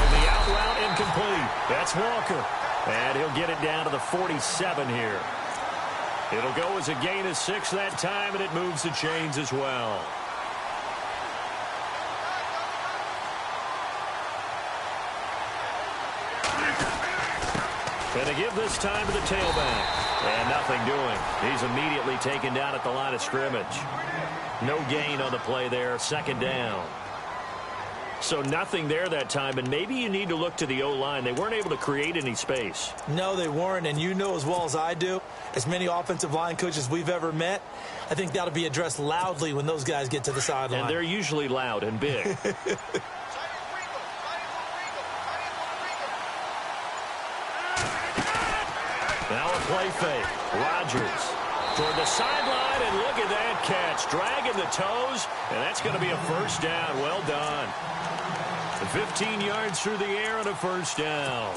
The out route incomplete. That's Walker. And he'll get it down to the 47 here. It'll go as a gain of 6 that time, and it moves the chains as well. And they give this time to the tailback. And nothing doing. He's immediately taken down at the line of scrimmage. No gain on the play there. 2nd down. So nothing there that time, and maybe you need to look to the O-line. They weren't able to create any space. No, they weren't, and you know as well as I do, as many offensive line coaches we've ever met, I think that'll be addressed loudly when those guys get to the sideline. And they're usually loud and big. Now a play fake. Rodgers toward the sideline, and look at that catch. Dragging the toes, and that's going to be a 1st down. Well done. 15 yards through the air and a 1st down.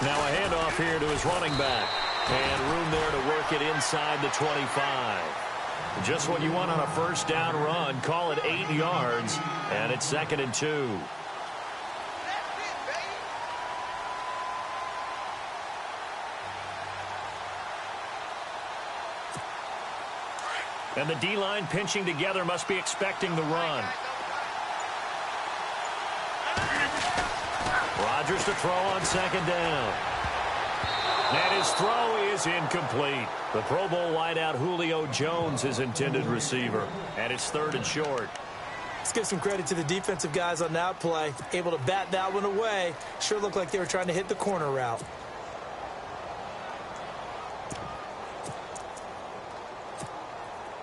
Now a handoff here to his running back. And room there to work it inside the 25. Just what you want on a first down run. Call it 8 yards. And it's 2nd and 2. And the D-line pinching together must be expecting the run. Rodgers to throw on 2nd down. And his throw is incomplete. The Pro Bowl wideout Julio Jones is intended receiver. And it's 3rd and short. Let's give some credit to the defensive guys on that play. Able to bat that one away. Sure looked like they were trying to hit the corner route.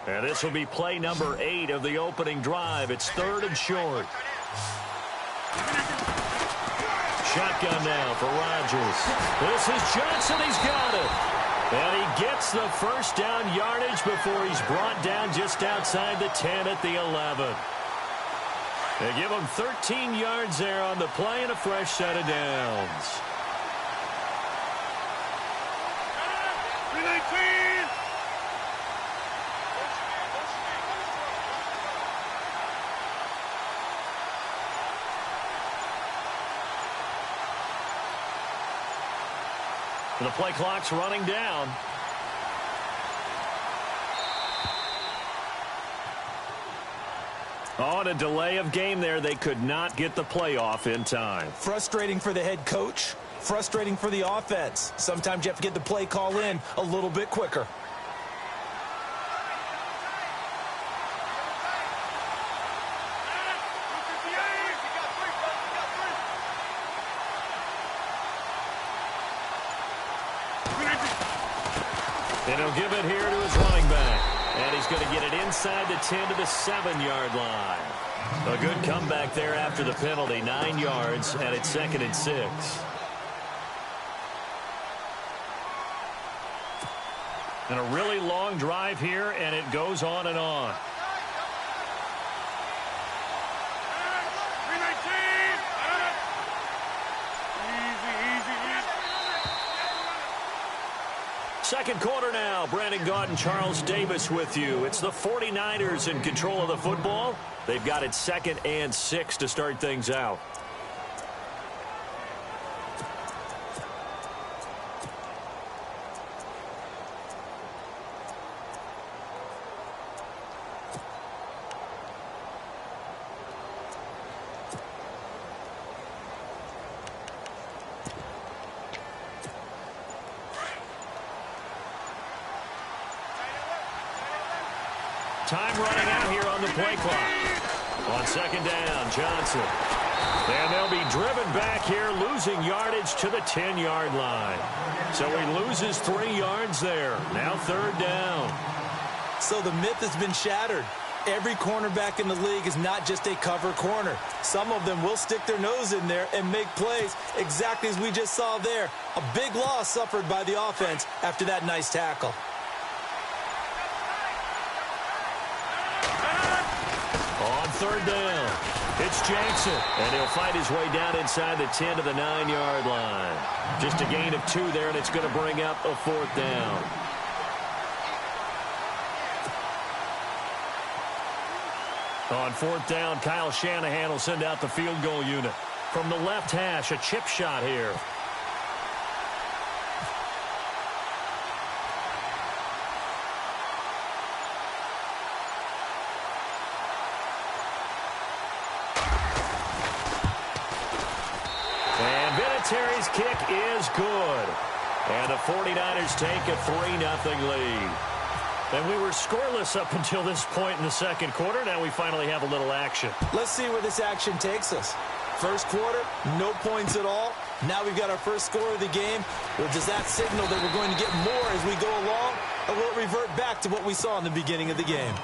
And this will be play number 8 of the opening drive. It's 3rd and short. Shotgun now for Rodgers. This is Johnson. He's got it. And he gets the first down yardage before he's brought down just outside the 10 at the 11. They give him 13 yards there on the play and a fresh set of downs. 319. The play clock's running down. Oh, and a delay of game there. They could not get the play off in time. Frustrating for the head coach. Frustrating for the offense. Sometimes you have to get the play call in a little bit quicker. And he'll give it here to his running back. And he's going to get it inside the 10 to the 7-yard line. A good comeback there after the penalty. 9 yards, and it's 2nd and 6. And a really long drive here, and it goes on and on. 319. Easy. Second quarter now. Brandon Gaudin, Charles Davis with you. It's the 49ers in control of the football. They've got it 2nd and 6 to start things out. Time running out here on the play clock. On 2nd down, Johnson. And they'll be driven back here, losing yardage to the 10-yard line. So he loses 3 yards there. Now 3rd down. So the myth has been shattered. Every cornerback in the league is not just a cover corner. Some of them will stick their nose in there and make plays exactly as we just saw there. A big loss suffered by the offense after that nice tackle. On 3rd down, it's Jackson, and he'll fight his way down inside the 10 to the 9-yard line. Just a gain of 2 there, and it's going to bring up a 4th down. On 4th down, Kyle Shanahan will send out the field goal unit. From the left hash, a chip shot here. Terry's kick is good. And the 49ers take a 3-0 lead. And we were scoreless up until this point in the second quarter. Now we finally have a little action. Let's see where this action takes us. First quarter, no points at all. Now we've got our first score of the game. Well, does that signal that we're going to get more as we go along? Or will it revert back to what we saw in the beginning of the game?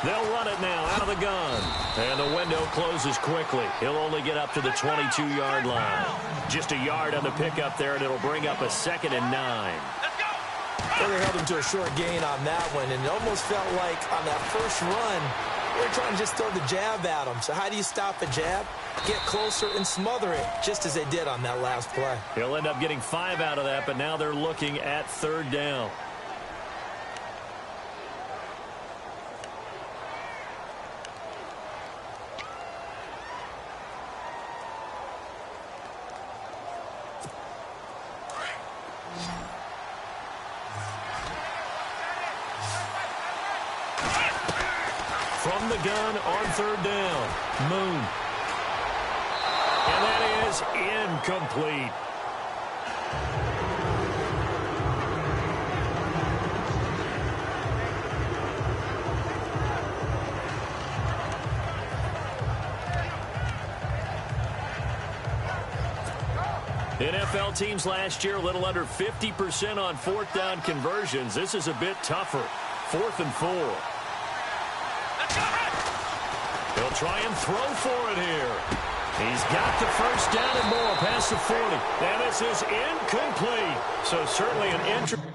They'll run it now out of the gun. And the window closes quickly. He'll only get up to the 22-yard line. Just a yard on the pickup there, and it'll bring up a 2nd and 9. Well, they held him to a short gain on that one, and it almost felt like on that first run, they were trying to just throw the jab at him. So how do you stop a jab? Get closer and smother it, just as they did on that last play. He'll end up getting 5 out of that, but now they're looking at 3rd down. From the gun on 3rd down, Moon. And that is incomplete. NFL teams last year a little under 50% on 4th down conversions. This is a bit tougher. 4th and 4. He'll try and throw for it here. He's got the 1st down and more past the 40. And this is incomplete. So certainly an interesting.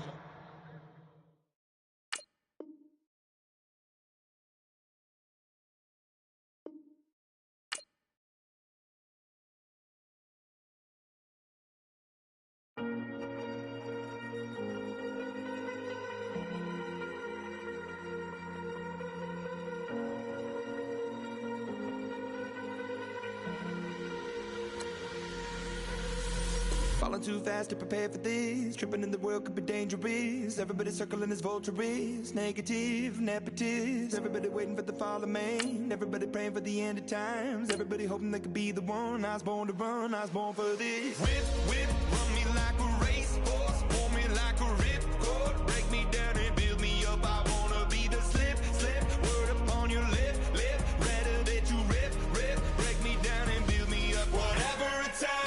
Falling too fast to prepare for this. Tripping in the world could be dangerous. Everybody circling as vultures. Negative, nepotist. Everybody waiting for the fall of man. Everybody praying for the end of times. Everybody hoping they could be the one. I was born to run, I was born for this. Whip, whip, run me like a racehorse. Pull me like a ripcord. Break me down and build me up. I wanna be the slip, slip. Word upon your lip, lip. Rather that you rip, rip. Break me down and build me up. Whatever it takes.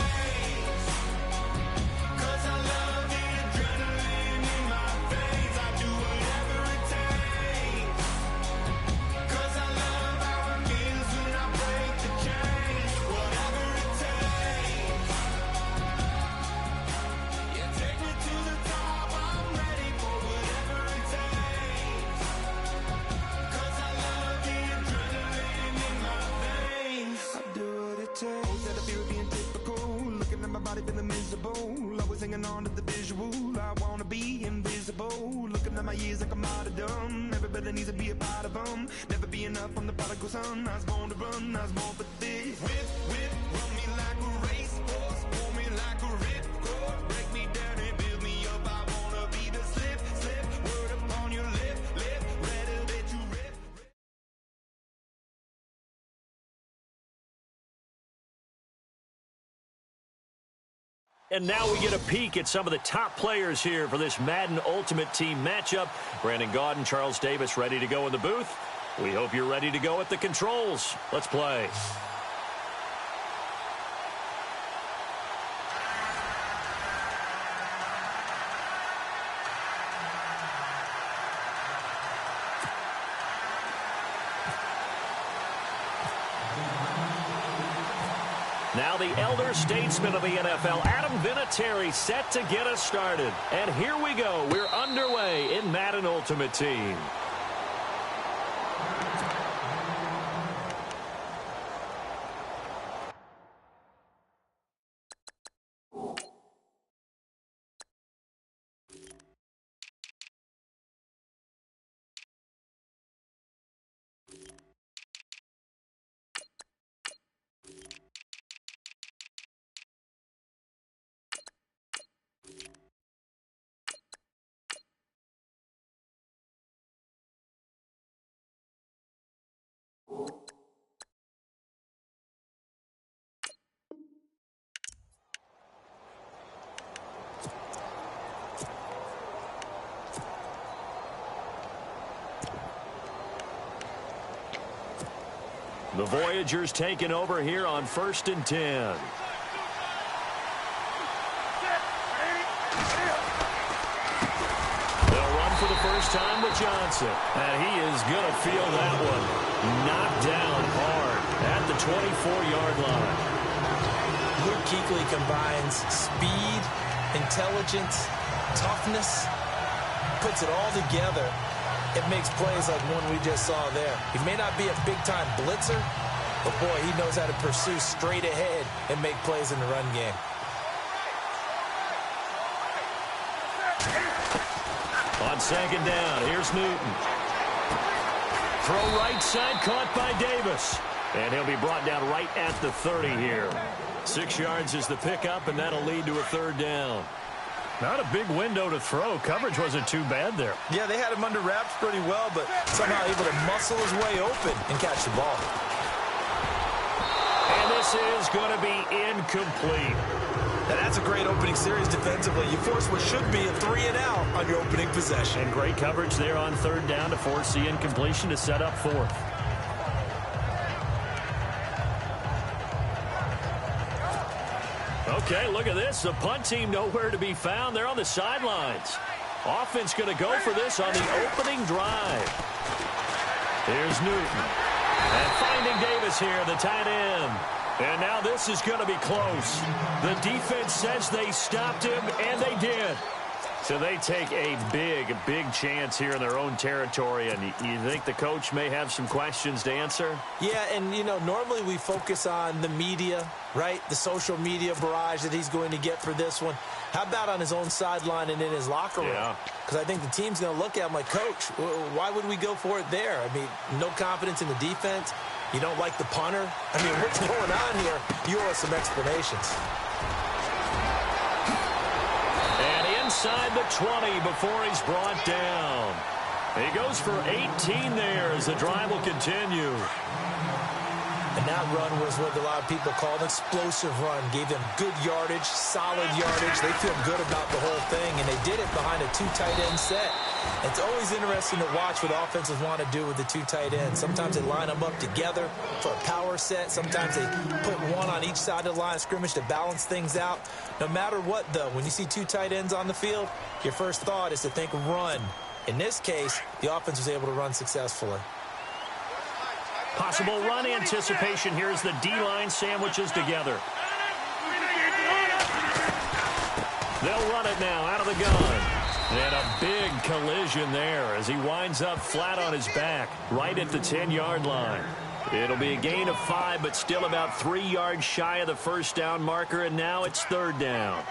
Feeling miserable, always hanging on to the visual. I wanna be invisible, looking at my years like I'm out of dumb. Everybody needs to be a part of them. Never be enough on the prodigal son. I was born to run, I was born for this. Whip, whip, run me like a racehorse. Pull me like a ripcord. Break me down and build me up. I wanna be the slip, slip. Word upon your lip, lip. Rather that you rip. And now we get a peek at some of the top players here for this Madden Ultimate Team matchup. Brandon Gaudin, Charles Davis ready to go in the booth. We hope you're ready to go at the controls. Let's play. Now the elder statesman of the NFL, Adam Vinatieri, set to get us started. And here we go. We're underway in Madden Ultimate Team. The Voyagers taking over here on 1st and 10. They'll run for the first time with Johnson. And he is going to feel that one knocked down hard at the 24-yard line. Luke Kuechly combines speed, intelligence, toughness, puts it all together. It makes plays like one we just saw there. He may not be a big-time blitzer, but, boy, he knows how to pursue straight ahead and make plays in the run game. On second down, here's Newton. Throw right side, caught by Davis. And he'll be brought down right at the 30 here. 6 yards is the pickup, and that'll lead to a third down. Not a big window to throw. Coverage wasn't too bad there. Yeah, they had him under wraps pretty well, but somehow able to muscle his way open and catch the ball. And this is going to be incomplete. Now, that's a great opening series defensively. You force what should be a 3-and-out on your opening possession. And great coverage there on third down to force the incompletion to set up fourth. Okay, look at this. The punt team nowhere to be found. They're on the sidelines. Offense going to go for this on the opening drive. Here's Newton. And finding Davis here, the tight end. And now this is going to be close. The defense says they stopped him, and they did. So they take a big chance here in their own territory. And you think the coach may have some questions to answer? Yeah, and, you know, normally we focus on the media, right? The social media barrage that he's going to get for this one. How about on his own sideline and in his locker room? Yeah. Because I think the team's going to look at him like, Coach, why would we go for it there? I mean, no confidence in the defense. You don't like the punter? I mean, what's going on here? You owe us some explanations. And inside the 20 before he's brought down. He goes for 18 there as the drive will continue. And that run was what a lot of people call an explosive run. Gave them good yardage, solid yardage. They feel good about the whole thing, and they did it behind a 2 tight end set. It's always interesting to watch what offenses want to do with the 2 tight ends. Sometimes they line them up together for a power set. Sometimes they put one on each side of the line of scrimmage to balance things out. No matter what, though, when you see 2 tight ends on the field, your first thought is to think run. In this case, the offense was able to run successfully. Possible run anticipation here as the D-line sandwiches together. They'll run it now out of the gun. And a big collision there as he winds up flat on his back right at the 10-yard line. It'll be a gain of 5, but still about 3 yards shy of the first down marker, and now it's third down.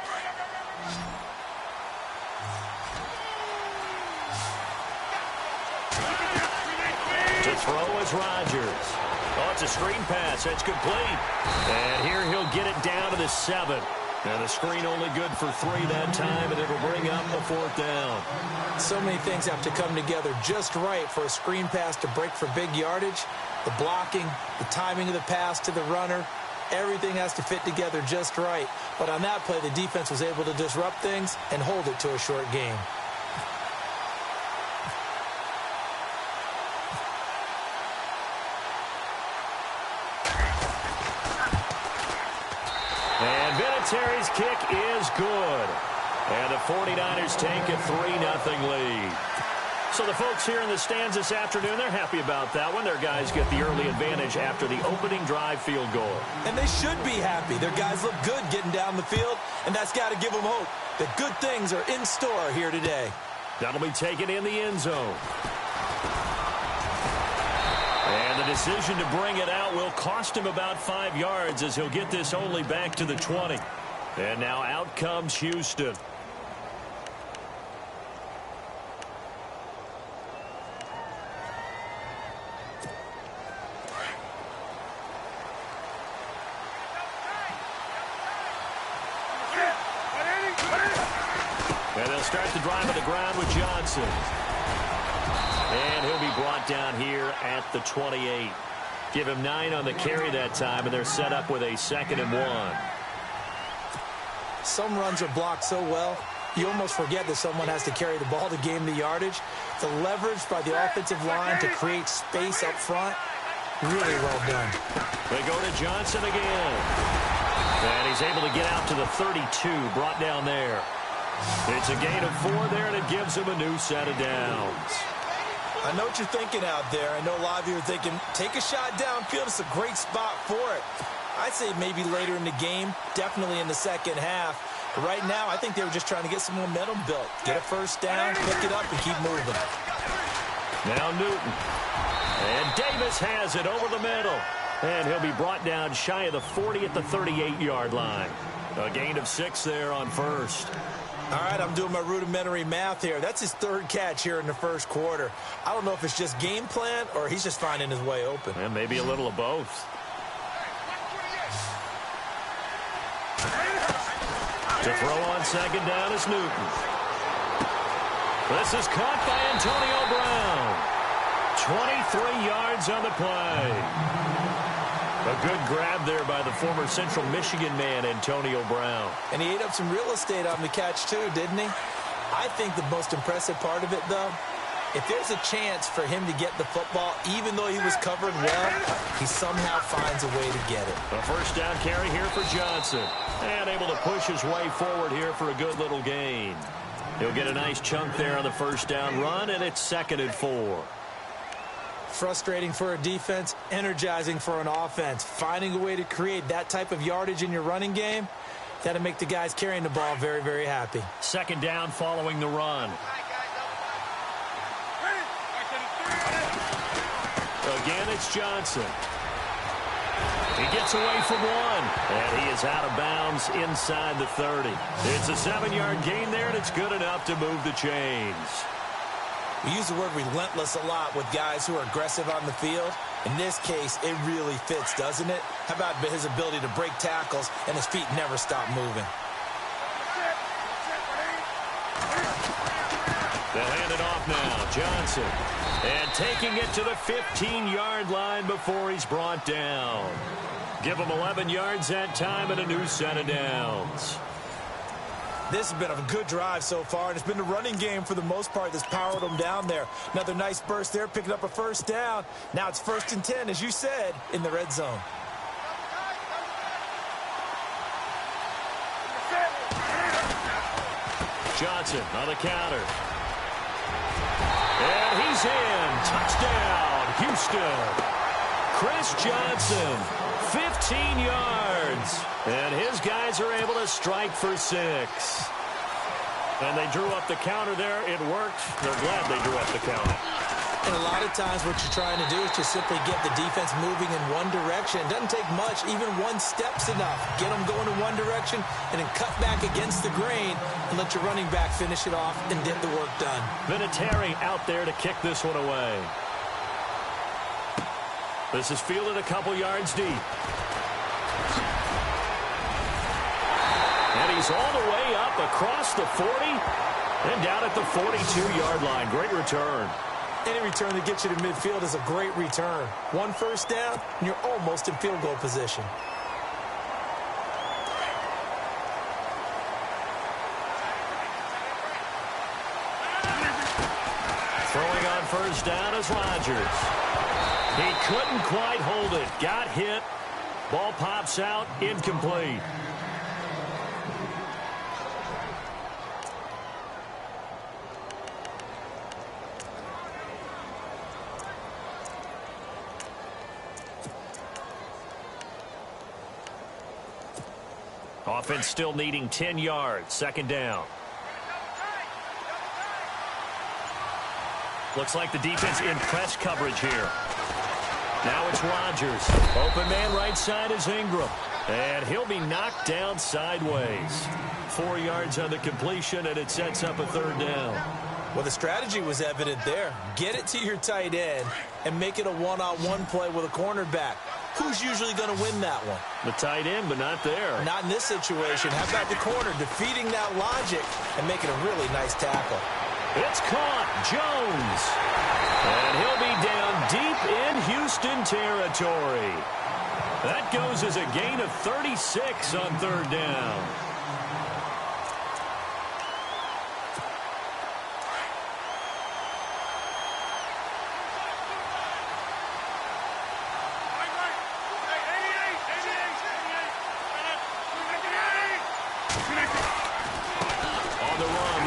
To throw is Rodgers. Oh, it's a screen pass. That's complete. And here he'll get it down to the 7. And the screen only good for 3 that time, and it'll bring up a fourth down. So many things have to come together just right for a screen pass to break for big yardage. The blocking, the timing of the pass to the runner, everything has to fit together just right. But on that play, the defense was able to disrupt things and hold it to a short game. And Vinatieri's kick is good. And the 49ers take a 3-0 lead. So the folks here in the stands this afternoon, they're happy about that one. Their guys get the early advantage after the opening drive field goal. And they should be happy. Their guys look good getting down the field, and that's got to give them hope that good things are in store here today. That'll be taken in the end zone. And the decision to bring it out will cost him about 5 yards as he'll get this only back to the 20. And now out comes Houston. And they'll start the drive on the ground with Johnson. And he'll be brought down here at the 28. Give him 9 on the carry that time, and they're set up with a 2nd and 1. Some runs are blocked so well, you almost forget that someone has to carry the ball to gain the yardage. The leverage by the offensive line to create space up front, really well done. They go to Johnson again. And he's able to get out to the 32, brought down there. It's a gain of 4 there, and it gives him a new set of downs. I know what you're thinking out there. I know a lot of you are thinking, take a shot downfield. It's a great spot for it. I'd say maybe later in the game, definitely in the second half. But right now, I think they were just trying to get some momentum built. Get a first down, pick it up, and keep moving. Now Newton. And Davis has it over the middle. And he'll be brought down shy of the 40 at the 38-yard line. A gain of 6 there on first. All right, I'm doing my rudimentary math here. That's his 3rd catch here in the first quarter. I don't know if it's just game plan or he's just finding his way open. And maybe a little of both. To throw on second down is Newton. This is caught by Antonio Brown. 23 yards on the play. A good grab there by the former Central Michigan man, Antonio Brown. And he ate up some real estate on the catch, too, didn't he? I think the most impressive part of it, though, if there's a chance for him to get the football, even though he was covered well, he somehow finds a way to get it. A first down carry here for Johnson. And able to push his way forward here for a good little gain. He'll get a nice chunk there on the first down run, and it's 2nd and 4. Frustrating for a defense, energizing for an offense. Finding a way to create that type of yardage in your running game, that'll make the guys carrying the ball very, very happy. 2nd down following the run. Again, it's Johnson. He gets away from 1, and he is out of bounds inside the 30. It's a 7-yard gain there, and it's good enough to move the chains. We use the word relentless a lot with guys who are aggressive on the field. In this case, it really fits, doesn't it? How about his ability to break tackles and his feet never stop moving? They'll hand it off now. Johnson. And taking it to the 15-yard line before he's brought down. Give him 11 yards that time and a new set of downs. This has been a good drive so far, and it's been the running game for the most part that's powered them down there. Another nice burst there, picking up a first down. Now it's 1st and 10, as you said, in the red zone. Johnson on the counter. And he's in. Touchdown, Houston. Chris Johnson, 15 yards. And his guys are able to strike for 6. And they drew up the counter there. It worked. They're glad they drew up the counter. And a lot of times what you're trying to do is just simply get the defense moving in one direction. It doesn't take much. Even 1 step's enough. Get them going in one direction and then cut back against the grain and let your running back finish it off and get the work done. Vinatieri out there to kick this one away. This is fielded a couple yards deep. And he's all the way up across the 40 and down at the 42-yard line. Great return. Any return that gets you to midfield is a great return. 1 first down, and you're almost in field goal position. Throwing on first down is Rodgers. He couldn't quite hold it. Got hit. Ball pops out. Incomplete. Offense still needing 10 yards. 2nd down. Looks like the defense in press coverage here. Now it's Rodgers. Open man right side is Ingram. And he'll be knocked down sideways. 4 yards on the completion, and it sets up a 3rd down. Well, the strategy was evident there. Get it to your tight end and make it a one-on-one play with a cornerback. Who's usually going to win that one? The tight end, but not there. Not in this situation. How about the corner defeating that logic and making a really nice tackle? It's caught. Jones. And he'll be down deep in Houston territory. That goes as a gain of 36 on 3rd down.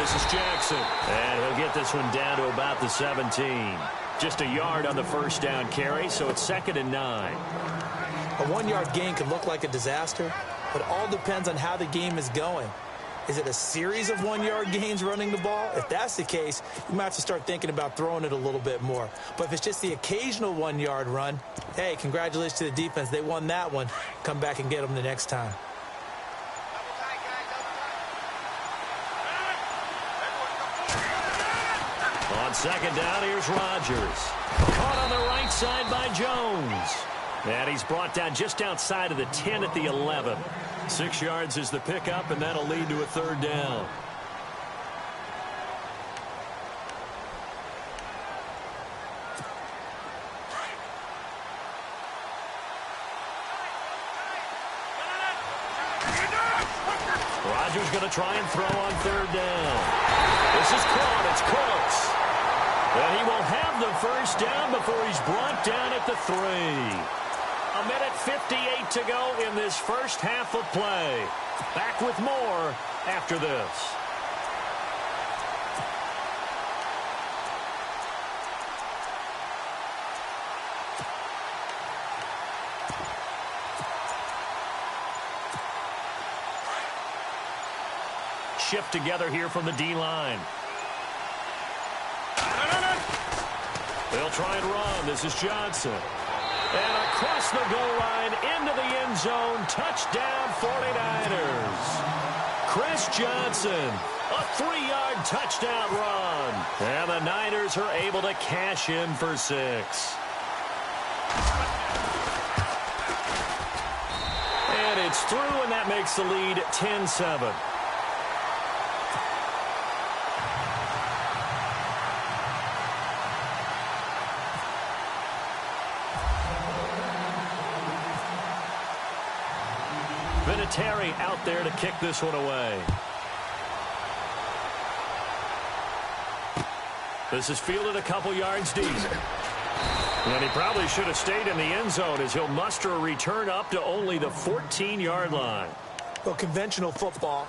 This is Jackson. And he'll get this one down to about the 17. Just a yard on the first down carry, so it's 2nd and 9. A 1-yard gain can look like a disaster, but it all depends on how the game is going. Is it a series of 1-yard gains running the ball? If that's the case, you might have to start thinking about throwing it a little bit more. But if it's just the occasional 1-yard run, hey, congratulations to the defense. They won that one. Come back and get them the next time. On 2nd down, here's Rodgers. Caught on the right side by Jones. And he's brought down just outside of the 10 at the 11. 6 yards is the pickup, and that'll lead to a 3rd down. Rodgers going to try and throw on 3rd down. This is caught. It's close. And he will have the first down before he's brought down at the 3. 1:58 to go in this first half of play. Back with more after this. Shift together here from the D-line. They'll try and run. This is Johnson. And across the goal line into the end zone. Touchdown 49ers. Chris Johnson, a 3-yard touchdown run. And the Niners are able to cash in for 6. And it's through, and that makes the lead 10-7. Terry out there to kick this one away. This is fielded a couple yards deep. And he probably should have stayed in the end zone as he'll muster a return up to only the 14-yard line. Well, conventional football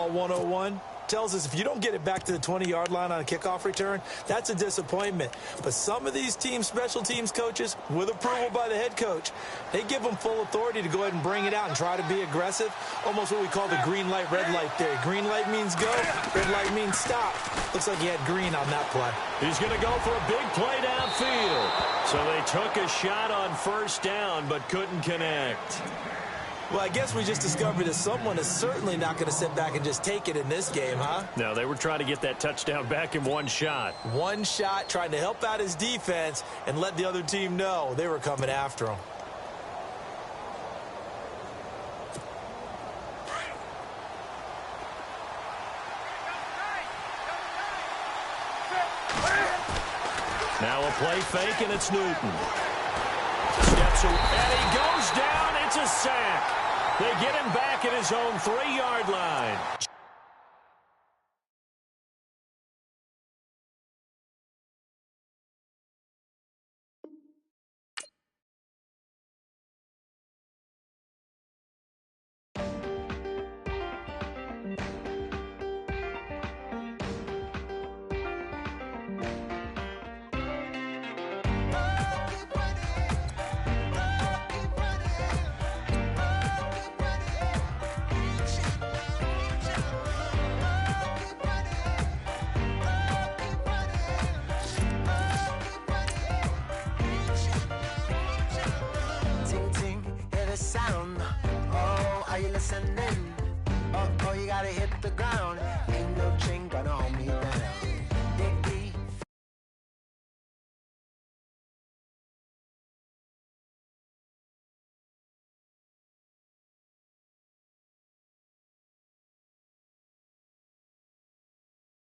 101, tells us if you don't get it back to the 20-yard line on a kickoff return, that's a disappointment. But some of these team special teams coaches, with approval by the head coach, they give them full authority to go ahead and bring it out and try to be aggressive. Almost what we call the green light, red light theory. Green light means go, red light means stop. Looks like he had green on that play. He's going to go for a big play downfield. So they took a shot on first down but couldn't connect. Well, I guess we just discovered that someone is certainly not going to sit back and just take it in this game, huh? No, they were trying to get that touchdown back in one shot. One shot, trying to help out his defense and let the other team know they were coming after him. Now a play fake, and it's Newton. Steps away, and he goes down. It's a sack. They get him back at his own 3-yard line. Ting, ting, hear the sound. Oh, are you listening?